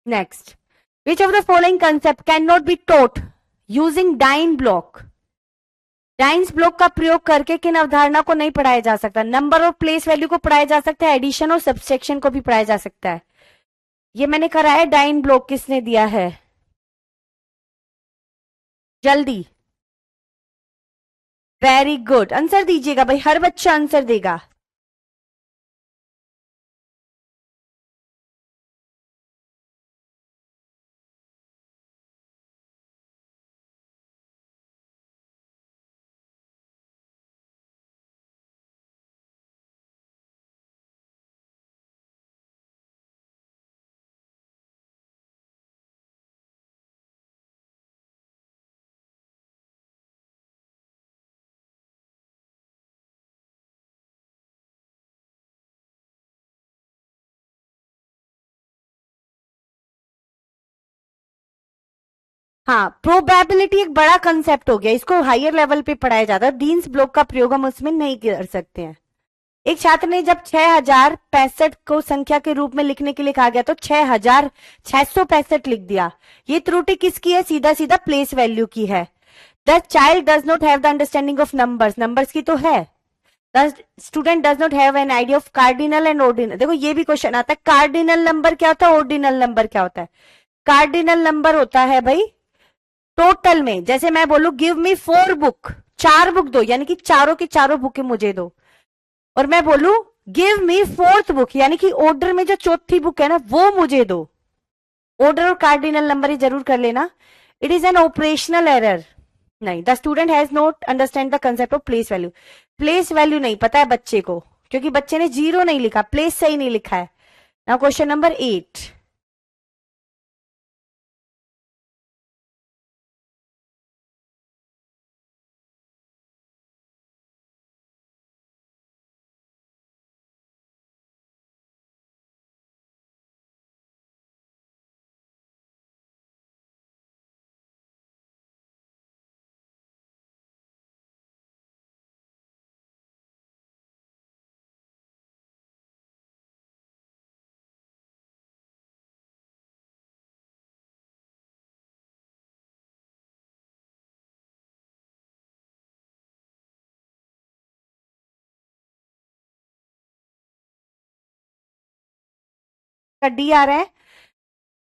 Next, which of the following concept can not be taught using Dienes block. Dienes block का प्रयोग करके किन अवधारणा को नहीं पढ़ाया जा सकता? नंबर और प्लेस वैल्यू को पढ़ाया जा सकता है, एडिशन और सब्सट्रैक्शन को भी पढ़ाया जा सकता है। ये मैंने कराया, डाइन ब्लॉक किसने दिया है? जल्दी, वेरी गुड, आंसर दीजिएगा भाई, हर बच्चा आंसर देगा। हाँ, प्रोबेबिलिटी एक बड़ा कंसेप्ट हो गया, इसको हायर लेवल पे पढ़ाया जाता है, डीन्स ब्लॉक का प्रयोग हम उसमें नहीं कर सकते हैं। एक छात्र ने जब 6065 को संख्या के रूप में लिखने के लिए कहा गया तो 6665 लिख दिया। ये त्रुटि किसकी है? सीधा सीधा प्लेस वैल्यू की है। The child does not have the understanding of numbers, numbers की तो है। The student does not have an idea of cardinal and ordinal. देखो ये भी क्वेश्चन आता है, कार्डिनल नंबर क्या होता है, ऑर्डिनल नंबर क्या होता है? कार्डिनल नंबर होता है भाई टोटल में, जैसे मैं बोलूं गिव मी 4 बुक, 4 बुक दो, यानी कि चारों की चारों बुकें मुझे दो। और मैं बोलूं गिव मी 4th बुक, यानी कि ऑर्डर में जो चौथी बुक है ना वो मुझे दो। ऑर्डर और कार्डिनल नंबर ही जरूर कर लेना। It is an operational error. नहीं, the student has not understand the concept of place value. Place value नहीं पता है बच्चे को, क्योंकि बच्चे ने 0 नहीं लिखा, प्लेस सही नहीं लिखा है। Now question number 8। डी आ रहा है,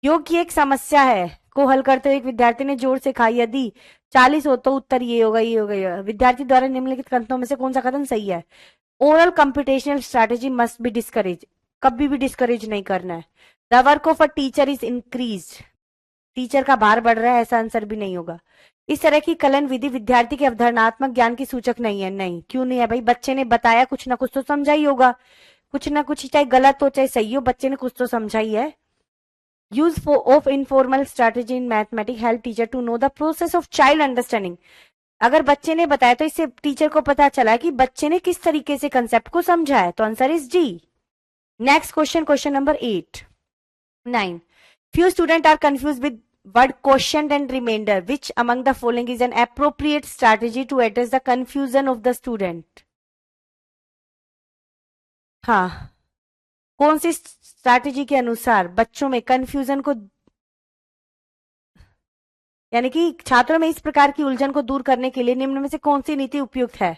योग की एक समस्या है को हल करते हुए एक विद्यार्थी ने जोर से कहा यदि 40 हो तो उत्तर ये होगा, ये होगा, ये होगा। विद्यार्थी द्वारा निम्नलिखित कथनों में से कौन सा कथन सही है? Oral computational strategy must be discourage, कभी भी डिस्करेज नहीं करना है। The work of a teacher is increase, teacher का भार बढ़ रहा है, ऐसा आंसर भी नहीं होगा। इस तरह की कलन विधि विद्यार्थी के अवधारणात्मक ज्ञान की सूचक नहीं है। नहीं, क्यों नहीं है भाई? बच्चे ने बताया, कुछ ना कुछ तो समझा ही होगा, कुछ ना कुछ, चाहे गलत हो चाहे सही हो, बच्चे ने कुछ तो समझा ही है। Use of informal strategy in mathematics help teacher to know the process of child understanding. अगर बच्चे ने बताया तो इससे टीचर को पता चला कि बच्चे ने किस तरीके से कंसेप्ट को समझा है, तो answer is D. Next question, question number 8 9। Few students are confused with word quotient and remainder. Which among the following is an appropriate strategy to address the confusion of the student? हाँ, कौन सी strategy के अनुसार बच्चों में confusion को, यानी कि छात्रों में इस प्रकार की उलझन को दूर करने के लिए निम्न में से कौन सी नीति उपयुक्त है?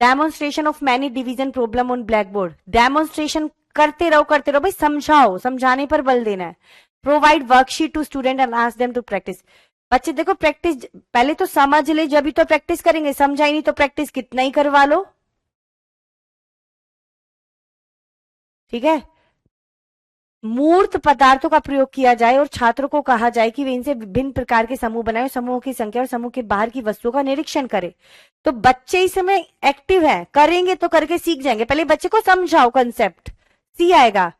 Demonstration of many division problem on black board. Demonstration करते रहो भाई, समझाओ, समझाने पर बल देना है। Provide worksheet to student and ask them to practice. बच्चे देखो प्रैक्टिस पहले तो समझ ले, जब भी तो प्रैक्टिस करेंगे, समझा ही नहीं तो प्रैक्टिस कितना ही करवा लो, ठीक है। मूर्त पदार्थों का प्रयोग किया जाए और छात्रों को कहा जाए कि वे इनसे विभिन्न प्रकार के समूह बनाए, समूहों की संख्या और समूह के बाहर की वस्तुओं का निरीक्षण करें। तो बच्चे इस समय एक्टिव है, करेंगे तो करके सीख जाएंगे। पहले बच्चे को समझाओ कंसेप्ट, सी आएगा।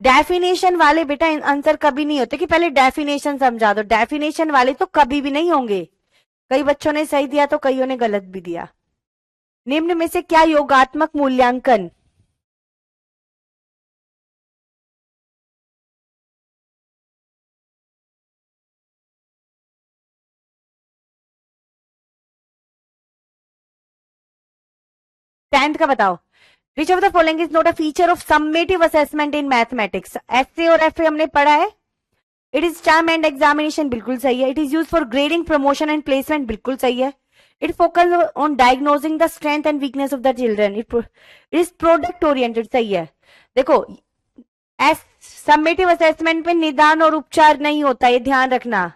डेफिनेशन वाले बेटा आंसर कभी नहीं होते कि पहले डेफिनेशन समझा दो, डेफिनेशन वाले तो कभी भी नहीं होंगे। कई बच्चों ने सही दिया तो कईयों ने गलत भी दिया। निम्न में से क्या योगात्मक मूल्यांकन टेंथ का बताओ। Which of the following is not a feature of summative assessment in mathematics. SA और एफए हमने पढ़ा है। It is term end examination, बिल्कुल सही है। It is use for grading, promotion and placement, बिल्कुल सही है। It focus on diagnosing the strength and weakness of the children. It is product oriented, सही है। देखो समेटिव असेसमेंट में निदान और उपचार नहीं होता, ये ध्यान रखना,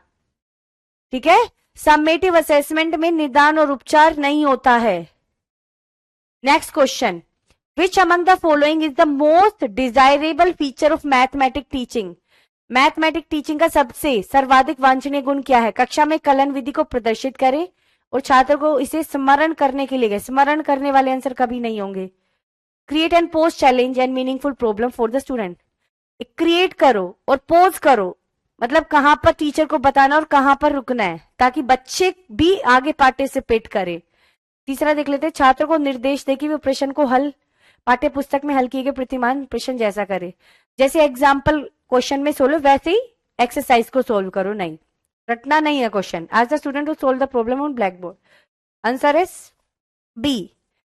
ठीक है। समेटिव असेसमेंट में निदान और उपचार नहीं होता है। Next question, which among the following is the most desirable feature of mathematic teaching. Mathematic teaching का सबसे सर्वाधिक वांछनीय गुण क्या है। कक्षा में कलन विधि को प्रदर्शित करें और छात्र को इसे स्मरण करने के लिए, स्मरण करने वाले आंसर कभी नहीं होंगे। Create and post challenge and meaningful problem for the student. Create करो और पोज करो, मतलब कहां पर टीचर को बताना और कहां पर रुकना है, ताकि बच्चे भी आगे पार्टिसिपेट करें। तीसरा देख लेते हैं, छात्र को निर्देश दे कि वे प्रश्न को हल पाठ्य पुस्तक में हल किए गए प्रतिमान प्रश्न जैसा करे। जैसे एग्जाम्पल क्वेश्चन में सोल्व, वैसे ही एक्सरसाइज को सोल्व करो, नहीं रटना नहीं है question. Ask the student to solve the problem on black board. Answer is B.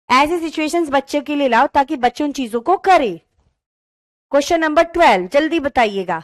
ऐसी सिचुएशंस बच्चे के लिए लाओ ताकि बच्चे उन चीजों को करे। क्वेश्चन नंबर 12 जल्दी बताइएगा।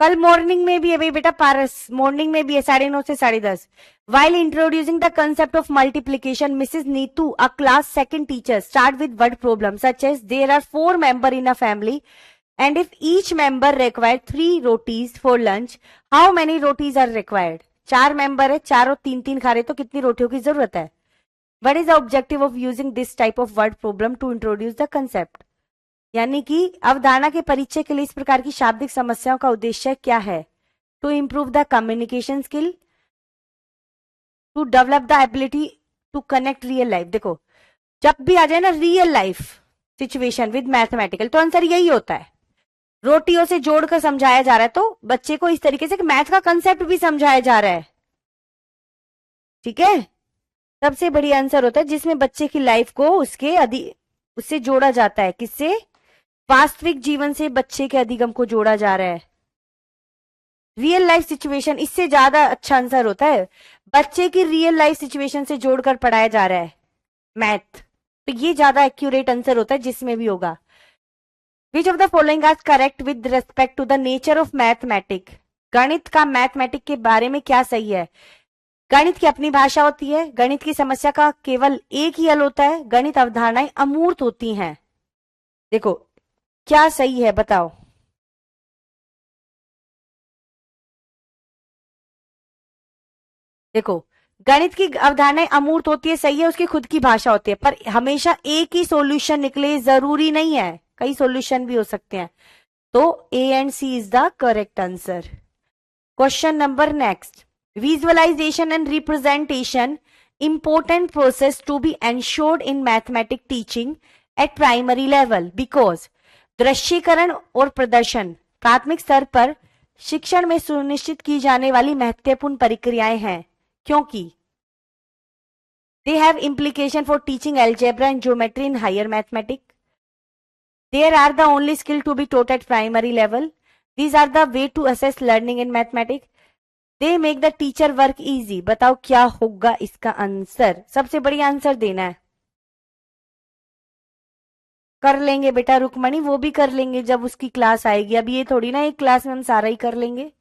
कल मॉर्निंग में भी है भाई बेटा, पारस मॉर्निंग में भी है 9:30 से 10:30। While introducing the concept of multiplication, Mrs Neetu, a class second teacher, start with word problem such as there are 4 member in a family and if each member require 3 rotis for lunch, how many rotis are required. 4 member है, चारों 3-3 खा रहे, तो कितनी रोटियों की जरूरत है। What is the objective of using this type of word problem to introduce the concept. यानी कि अवधारणा के परिचय के लिए इस प्रकार की शाब्दिक समस्याओं का उद्देश्य क्या है। To improve the communication skill, to develop the ability to connect real life. देखो जब भी आ जाए ना real life situation with mathematical, तो आंसर यही होता है। रोटियों से जोड़कर समझाया जा रहा है, तो बच्चे को इस तरीके से मैथ का कंसेप्ट भी समझाया जा रहा है, ठीक है। सबसे बढ़िया आंसर होता है जिसमें बच्चे की लाइफ को उससे जोड़ा जाता है। किससे? वास्तविक जीवन से बच्चे के अधिगम को जोड़ा जा रहा है। रियल लाइफ सिचुएशन, इससे ज्यादा अच्छा आंसर होता है। बच्चे की रियल लाइफ सिचुएशन से जोड़कर पढ़ाया जा रहा है मैथ, तो ये ज्यादा एक्यूरेट आंसर होता है जिसमें भी होगा। Which of the following are correct with respect to the nature of mathematic. गणित का मैथमेटिक के बारे में क्या सही है। गणित की अपनी भाषा होती है, गणित की समस्या का केवल एक ही हल होता है, गणित अवधारणाएं अमूर्त होती हैं। देखो क्या सही है बताओ। देखो गणित की अवधारणाएं अमूर्त होती है, सही है, उसकी खुद की भाषा होती है, पर हमेशा एक ही सॉल्यूशन निकले जरूरी नहीं है, कई सॉल्यूशन भी हो सकते हैं। तो A and C is the correct answer. Question number next, visualisation and representation important process to be ensured in mathematic teaching at primary level because. दृश्यीकरण और प्रदर्शन प्राथमिक स्तर पर शिक्षण में सुनिश्चित की जाने वाली महत्वपूर्ण प्रक्रियाएं हैं, क्योंकि। They have implication for teaching algebra and geometry in higher mathematics. There are the only skill to be taught at primary level. These are the way to assess learning in mathematics. They make the teacher work easy. बताओ क्या होगा इसका answer? सबसे बढ़िया answer देना है. कर लेंगे बेटा रुकमणी, वो भी कर लेंगे जब उसकी क्लास आएगी. अब ये थोड़ी ना एक क्लास में हम सारा ही कर लेंगे.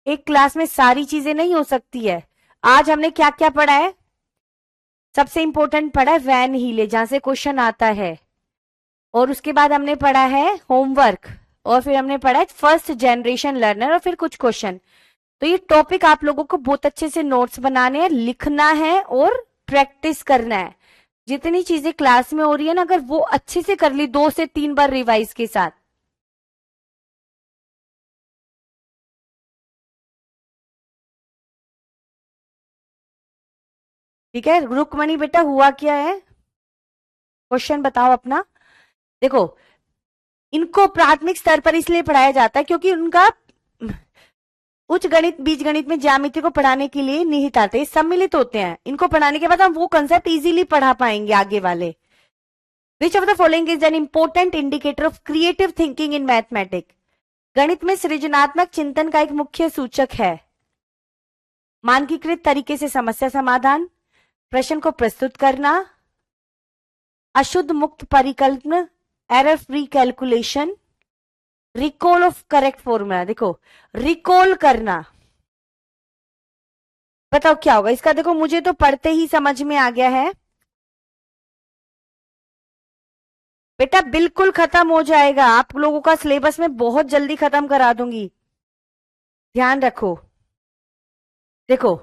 एक क्लास में सारी चीजें नहीं हो सकती है. आज हमने क्या क्या पढ़ा है? सबसे इंपॉर्टेंट पढ़ा है वैन हीले, जहां से क्वेश्चन आता है. और उसके बाद हमने पढ़ा है होमवर्क, और फिर हमने पढ़ा है फर्स्ट जनरेशन लर्नर, और फिर कुछ क्वेश्चन. तो ये टॉपिक आप लोगों को बहुत अच्छे से नोट्स बनाने हैं, लिखना है और प्रैक्टिस करना है. जितनी चीजें क्लास में हो रही है ना, अगर वो अच्छे से कर ली 2 से 3 बार रिवाइज के साथ, ठीक है. रुकमणी बेटा हुआ क्या है? क्वेश्चन बताओ अपना. देखो, इनको प्राथमिक स्तर पर इसलिए पढ़ाया जाता है क्योंकि उनका उच्च गणित बीज गणित में ज्यामिति को पढ़ाने के लिए निहित आते सम्मिलित होते हैं. इनको पढ़ाने के बाद हम वो कंसेप्ट इजीली पढ़ा पाएंगे आगे वाले. विच of the following is an important indicator of creative thinking in mathematics? गणित में सृजनात्मक चिंतन का एक मुख्य सूचक है मानकीकृत तरीके से समस्या समाधान, प्रश्न को प्रस्तुत करना, अशुद्ध मुक्त परिकल्पना, error free calculation, recall of correct formula. देखो, रिकॉल करना, बताओ क्या होगा इसका? देखो, मुझे तो पढ़ते ही समझ में आ गया है बेटा. बिल्कुल खत्म हो जाएगा आप लोगों का सिलेबस में, बहुत जल्दी खत्म करा दूंगी, ध्यान रखो. देखो,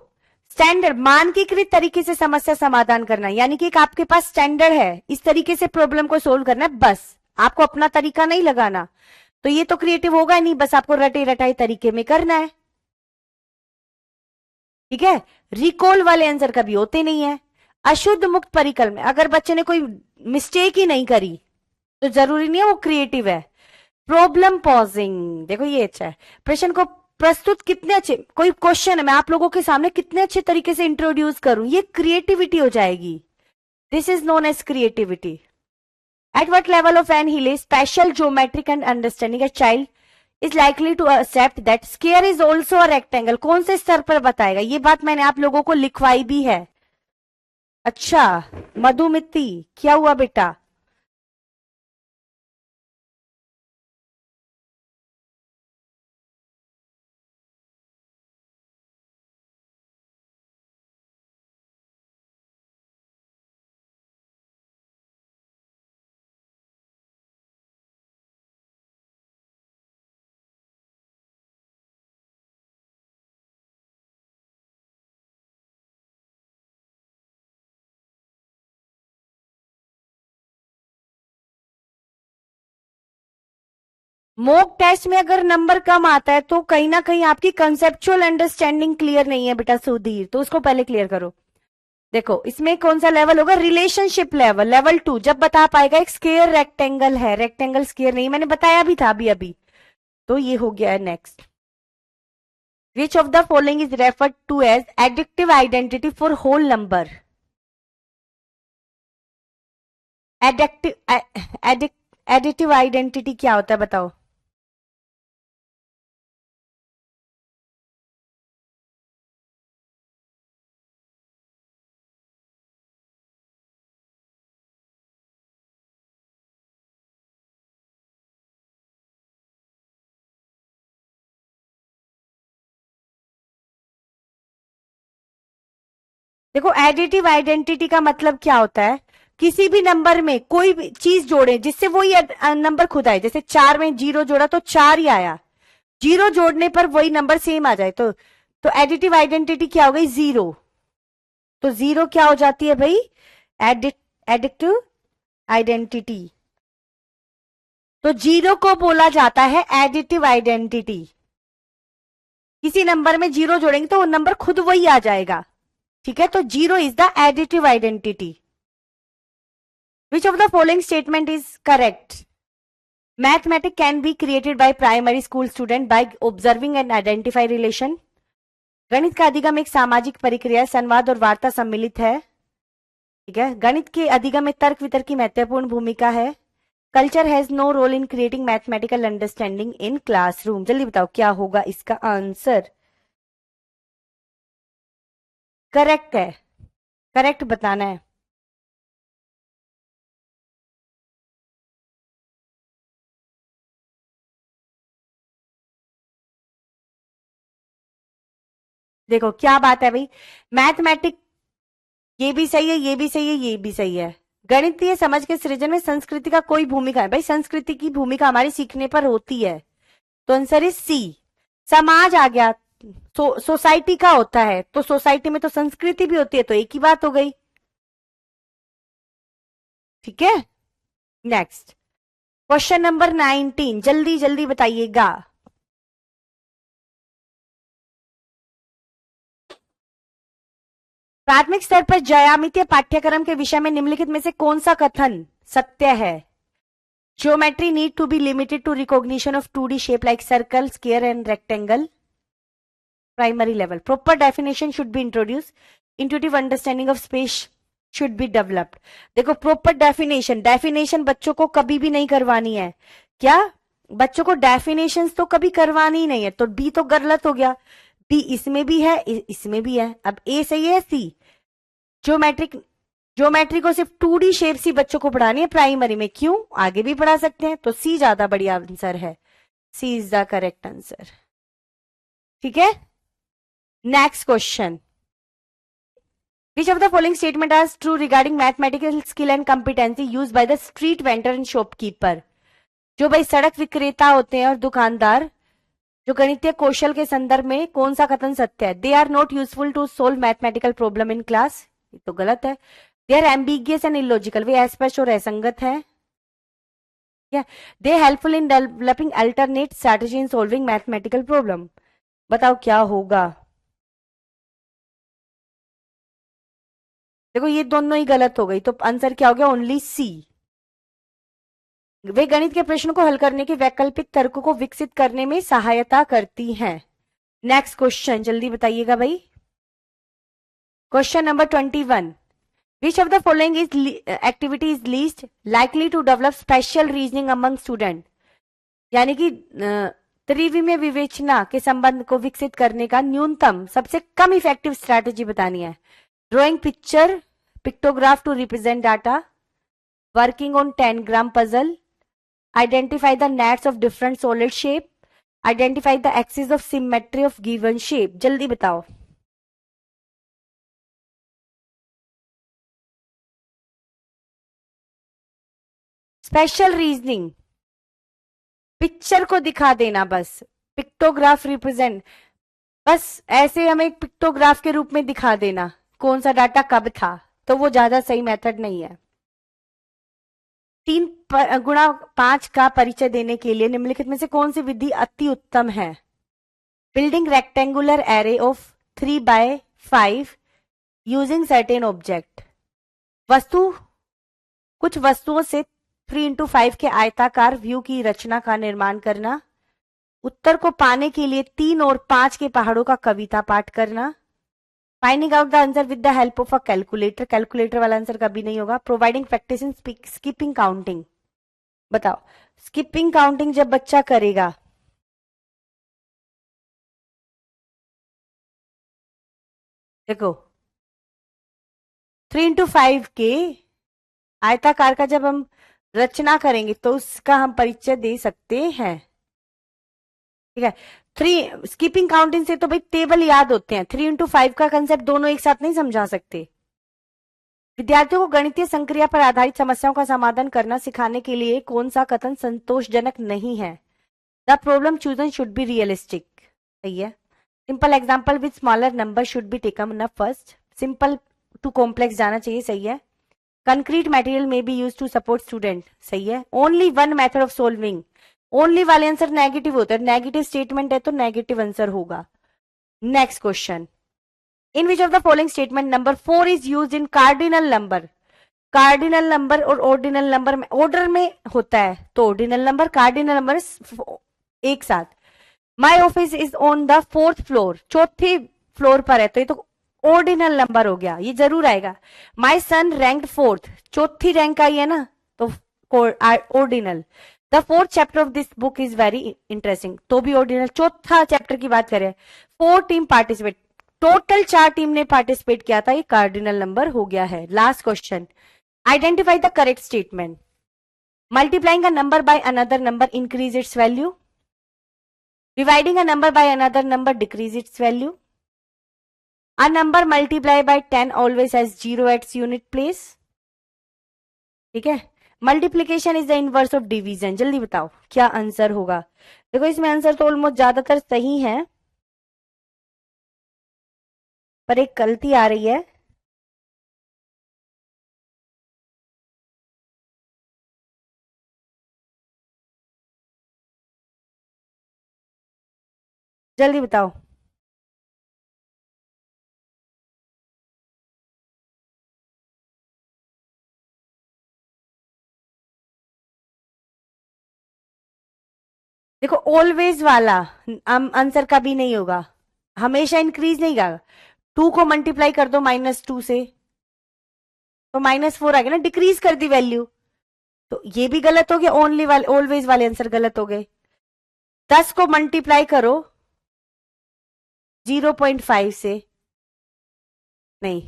स्टैंडर्ड मानकीकृत तरीके से समस्या समाधान करना, यानी कि एक आपके पास स्टैंडर्ड है, इस तरीके से प्रॉब्लम को सोल्व करना है, बस आपको अपना तरीका नहीं लगाना. तो ये तो क्रिएटिव होगा नहीं, बस आपको रटे रटाई तरीके में करना है, ठीक है. रिकॉल वाले आंसर कभी होते नहीं है. अशुद्ध मुक्त परिकल्पना में अगर बच्चे ने कोई मिस्टेक ही नहीं करी तो जरूरी नहीं है वो क्रिएटिव है. प्रॉब्लम पॉजिंग, देखो ये अच्छा है. प्रश्न को प्रस्तुत कितने अच्छे, कोई क्वेश्चन है मैं आप लोगों के सामने कितने अच्छे तरीके से इंट्रोड्यूस करूं, ये क्रिएटिविटी हो जाएगी. This is known as creativity. At what level of an Healy special geometric and understanding a child is likely to accept that square is also a rectangle? कौन से स्तर पर बताएगा? ये बात मैंने आप लोगों को लिखवाई भी है. अच्छा मधुमिति, क्या हुआ बेटा? मॉक टेस्ट में अगर नंबर कम आता है तो कहीं ना कहीं आपकी कंसेप्चुअल अंडरस्टैंडिंग क्लियर नहीं है बेटा सुधीर, तो उसको पहले क्लियर करो. देखो, इसमें कौन सा लेवल होगा? Relationship level, level 2. जब बता पाएगा एक स्क्वायर रेक्टेंगल है, रेक्टेंगल स्क्वायर नहीं, मैंने बताया भी था अभी अभी. तो ये हो गया है. Next, which of the following is referred to as एडिक्टिव आइडेंटिटी फॉर होल नंबर? एडिक्टिव आइडेंटिटी क्या होता है बताओ? देखो, एडिटिव आइडेंटिटी का मतलब क्या होता है? किसी भी नंबर में कोई भी चीज जोड़े जिससे वो ये नंबर खुद आए. जैसे 4 में 0 जोड़ा तो 4 ही आया, 0 जोड़ने पर वही नंबर सेम आ जाए तो एडिटिव आइडेंटिटी क्या हो गई? 0. तो 0 क्या हो जाती है भाई? Additive identity. तो 0 को बोला जाता है एडिटिव आइडेंटिटी. किसी नंबर में 0 जोड़ेंगे तो वो नंबर खुद वही आ जाएगा, ठीक है. तो 0 is the additive identity. Which of the following statement is correct? Mathematics can be created by primary school student by observing and identify relation. गणित का अधिगम एक सामाजिक प्रक्रिया, संवाद और वार्ता सम्मिलित है। ठीक है, गणित के अधिगम में तर्क वितर्क की महत्वपूर्ण भूमिका है। Culture has no role in creating mathematical understanding in classroom. जल्दी बताओ क्या होगा इसका आंसर। करेक्ट है, करेक्ट बताना है। देखो क्या बात है भाई, मैथमेटिक ये भी सही है, ये भी सही है, ये भी सही है। गणितीय समझ के सृजन में संस्कृति का कोई भूमिका है? भाई संस्कृति की भूमिका हमारे सीखने पर होती है, तो आंसर इज सी। समाज आ गया, सोसाइटी का होता है, तो सोसाइटी में तो संस्कृति भी होती है, तो एक ही बात हो गई। ठीक है, नेक्स्ट क्वेश्चन नंबर 19, जल्दी जल्दी बताइएगा। प्राथमिक स्तर पर ज्यामितीय पाठ्यक्रम के विषय में निम्नलिखित में से कौन सा कथन सत्य है? Geometry need to be limited to recognition of 2D shape like circle, square and rectangle. Primary level proper definition should be introduce, intuitive understanding of space should be developed. देखो प्रॉपर डेफिनेशन, डेफिनेशन बच्चों को कभी भी नहीं करवानी है। क्या बच्चों को डेफिनेशंस तो कभी करवानी ही नहीं है, तो बी तो गलत हो गया। बी इसमें भी है, इसमें भी है, अब ए सही है, सी। ज्योमेट्रिक, ज्योमेट्री को सिर्फ 2D शेप सी बच्चों को पढ़ानी है प्राइमरी में, क्यों आगे भी पढ़ा सकते हैं, तो सी ज्यादा बढ़िया आंसर है। सी इज द करेक्ट आंसर। ठीक है, next question. Which of the following statement is true regarding mathematical skill and competency used by the street vendor and shopkeeper? जो भाई सड़क विक्रेता होते हैं और दुकानदार, जो गणितीय कौशल के संदर्भ में कौन सा कथन सत्य है? They are not useful to solve mathematical problem in class, ये तो गलत है। They are ambiguous and illogical, वे अस्पष्ट और असंगत है। They helpful in developing alternate strategy in solving mathematical problem. बताओ क्या होगा। देखो ये दोनों ही गलत हो गई, तो आंसर क्या हो गया? ओनली सी। वे गणित के प्रश्नों को हल करने के वैकल्पिक तर्क को विकसित करने में सहायता करती हैं। नेक्स्ट क्वेश्चन जल्दी बताइएगा भाई। Question number 21, which of the following is activity is least likely to develop spatial reasoning among student? यानी कि त्रिविमीय विवेचना के संबंध को विकसित करने का न्यूनतम सबसे कम इफेक्टिव स्ट्रैटेजी बतानी है। Drawing picture, pictograph to represent data, working on 10-gram puzzle, identify the nets of different solid shape, identify the axis of symmetry of given shape। जल्दी बताओ। स्पेशल रीजनिंग, पिक्चर को दिखा देना बस, पिक्टोग्राफ रिप्रेजेंट, बस ऐसे हमें पिक्टोग्राफ के रूप में दिखा देना कौन सा डाटा कब था, तो वो ज्यादा सही मेथड नहीं है। 3x5 का परिचय देने के लिए निम्नलिखित में से कौन सी विधि अति उत्तम है? Building rectangular array of 3x5 using certain object, वस्तु, कुछ वस्तुओं से 3x5 के आयताकार व्यू की रचना का निर्माण करना, उत्तर को पाने के लिए 3 और 5 के पहाड़ों का कविता पाठ करना, finding out the answer with the help of a calculator, calculator वाला आंसर कभी नहीं होगा। Providing practice in skipping counting. बताओ स्किपिंग काउंटिंग जब बच्चा करेगा, देखो 3x5 के आयताकार का जब हम रचना करेंगे तो उसका हम परिचय दे सकते हैं। ठीक है, 3 स्किपिंग काउंटिंग से तो भाई टेबल याद होते हैं, 3x5 का कंसेप्ट दोनों एक साथ नहीं समझा सकते। विद्यार्थियों को गणितीय संक्रिया पर आधारित समस्याओं का समाधान करना सिखाने के लिए कौन सा कथन संतोषजनक नहीं है? The problem chosen should be realistic, सही है। Simple example with smaller number should be taken up first, simple to complex जाना चाहिए, सही है। कंक्रीट मटेरियल में be use to support student, सही है। Only one method of solving, only वाले आंसर नेगेटिव होता है, नेगेटिव स्टेटमेंट है तो नेगेटिव आंसर होगा। Next question, in which of the following statement number 4 is used in cardinal number? Cardinal number और ordinal number में ऑर्डर में होता है, तो ऑर्डिनल नंबर, कार्डिनल नंबर एक साथ। My office is on the 4th floor, चौथे फ्लोर पर है, तो ये तो ऑर्डिनल नंबर हो गया, ये जरूर आएगा। माई सन रैंक्ड फोर्थ, चौथी रैंक आई है ना, तो ordinal. The fourth chapter of this book is very interesting, तो भी ऑर्डिनल। चौथा चैप्टर की बात करें, 4 टीम पार्टिसिपेट, टोटल 4 टीम ने पार्टिसिपेट किया था, ये कार्डिनल नंबर हो गया है। Last question, identify the correct statement. Multiplying a number by another number increase its value, dividing a number by another number decrease its value, a number multiplied by 10 always has 0 at its unit place, ठीक है। Multiplication is the inverse of division, जल्दी बताओ क्या answer होगा। देखो इसमें answer तो almost ज्यादातर सही है, पर एक गलती आ रही है। जल्दी बताओ। देखो ऑलवेज वाला आंसर कभी नहीं होगा, हमेशा इंक्रीज नहीं होगा। 2 को मल्टीप्लाई कर दो -2 से, तो -4 आ गया ना, डिक्रीज कर दी वैल्यू, तो ये भी गलत हो गया। ओनली वाले ऑलवेज वाले आंसर गलत हो गए। 10 को मल्टीप्लाई करो 0.5 से, नहीं,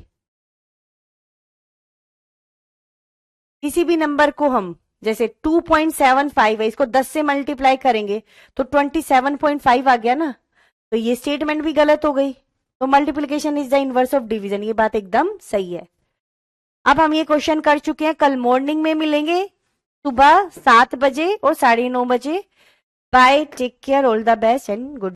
किसी भी नंबर को हम, जैसे 2.75 है, इसको 10 से मल्टीप्लाई करेंगे तो 27.5 आ गया ना, तो ये स्टेटमेंट भी गलत हो गई। तो multiplication is the inverse of division, ये बात एकदम सही है। अब हम ये क्वेश्चन कर चुके हैं, कल मॉर्निंग में मिलेंगे सुबह 7 बजे और 9:30 बजे। Bye, take care, all the best and good.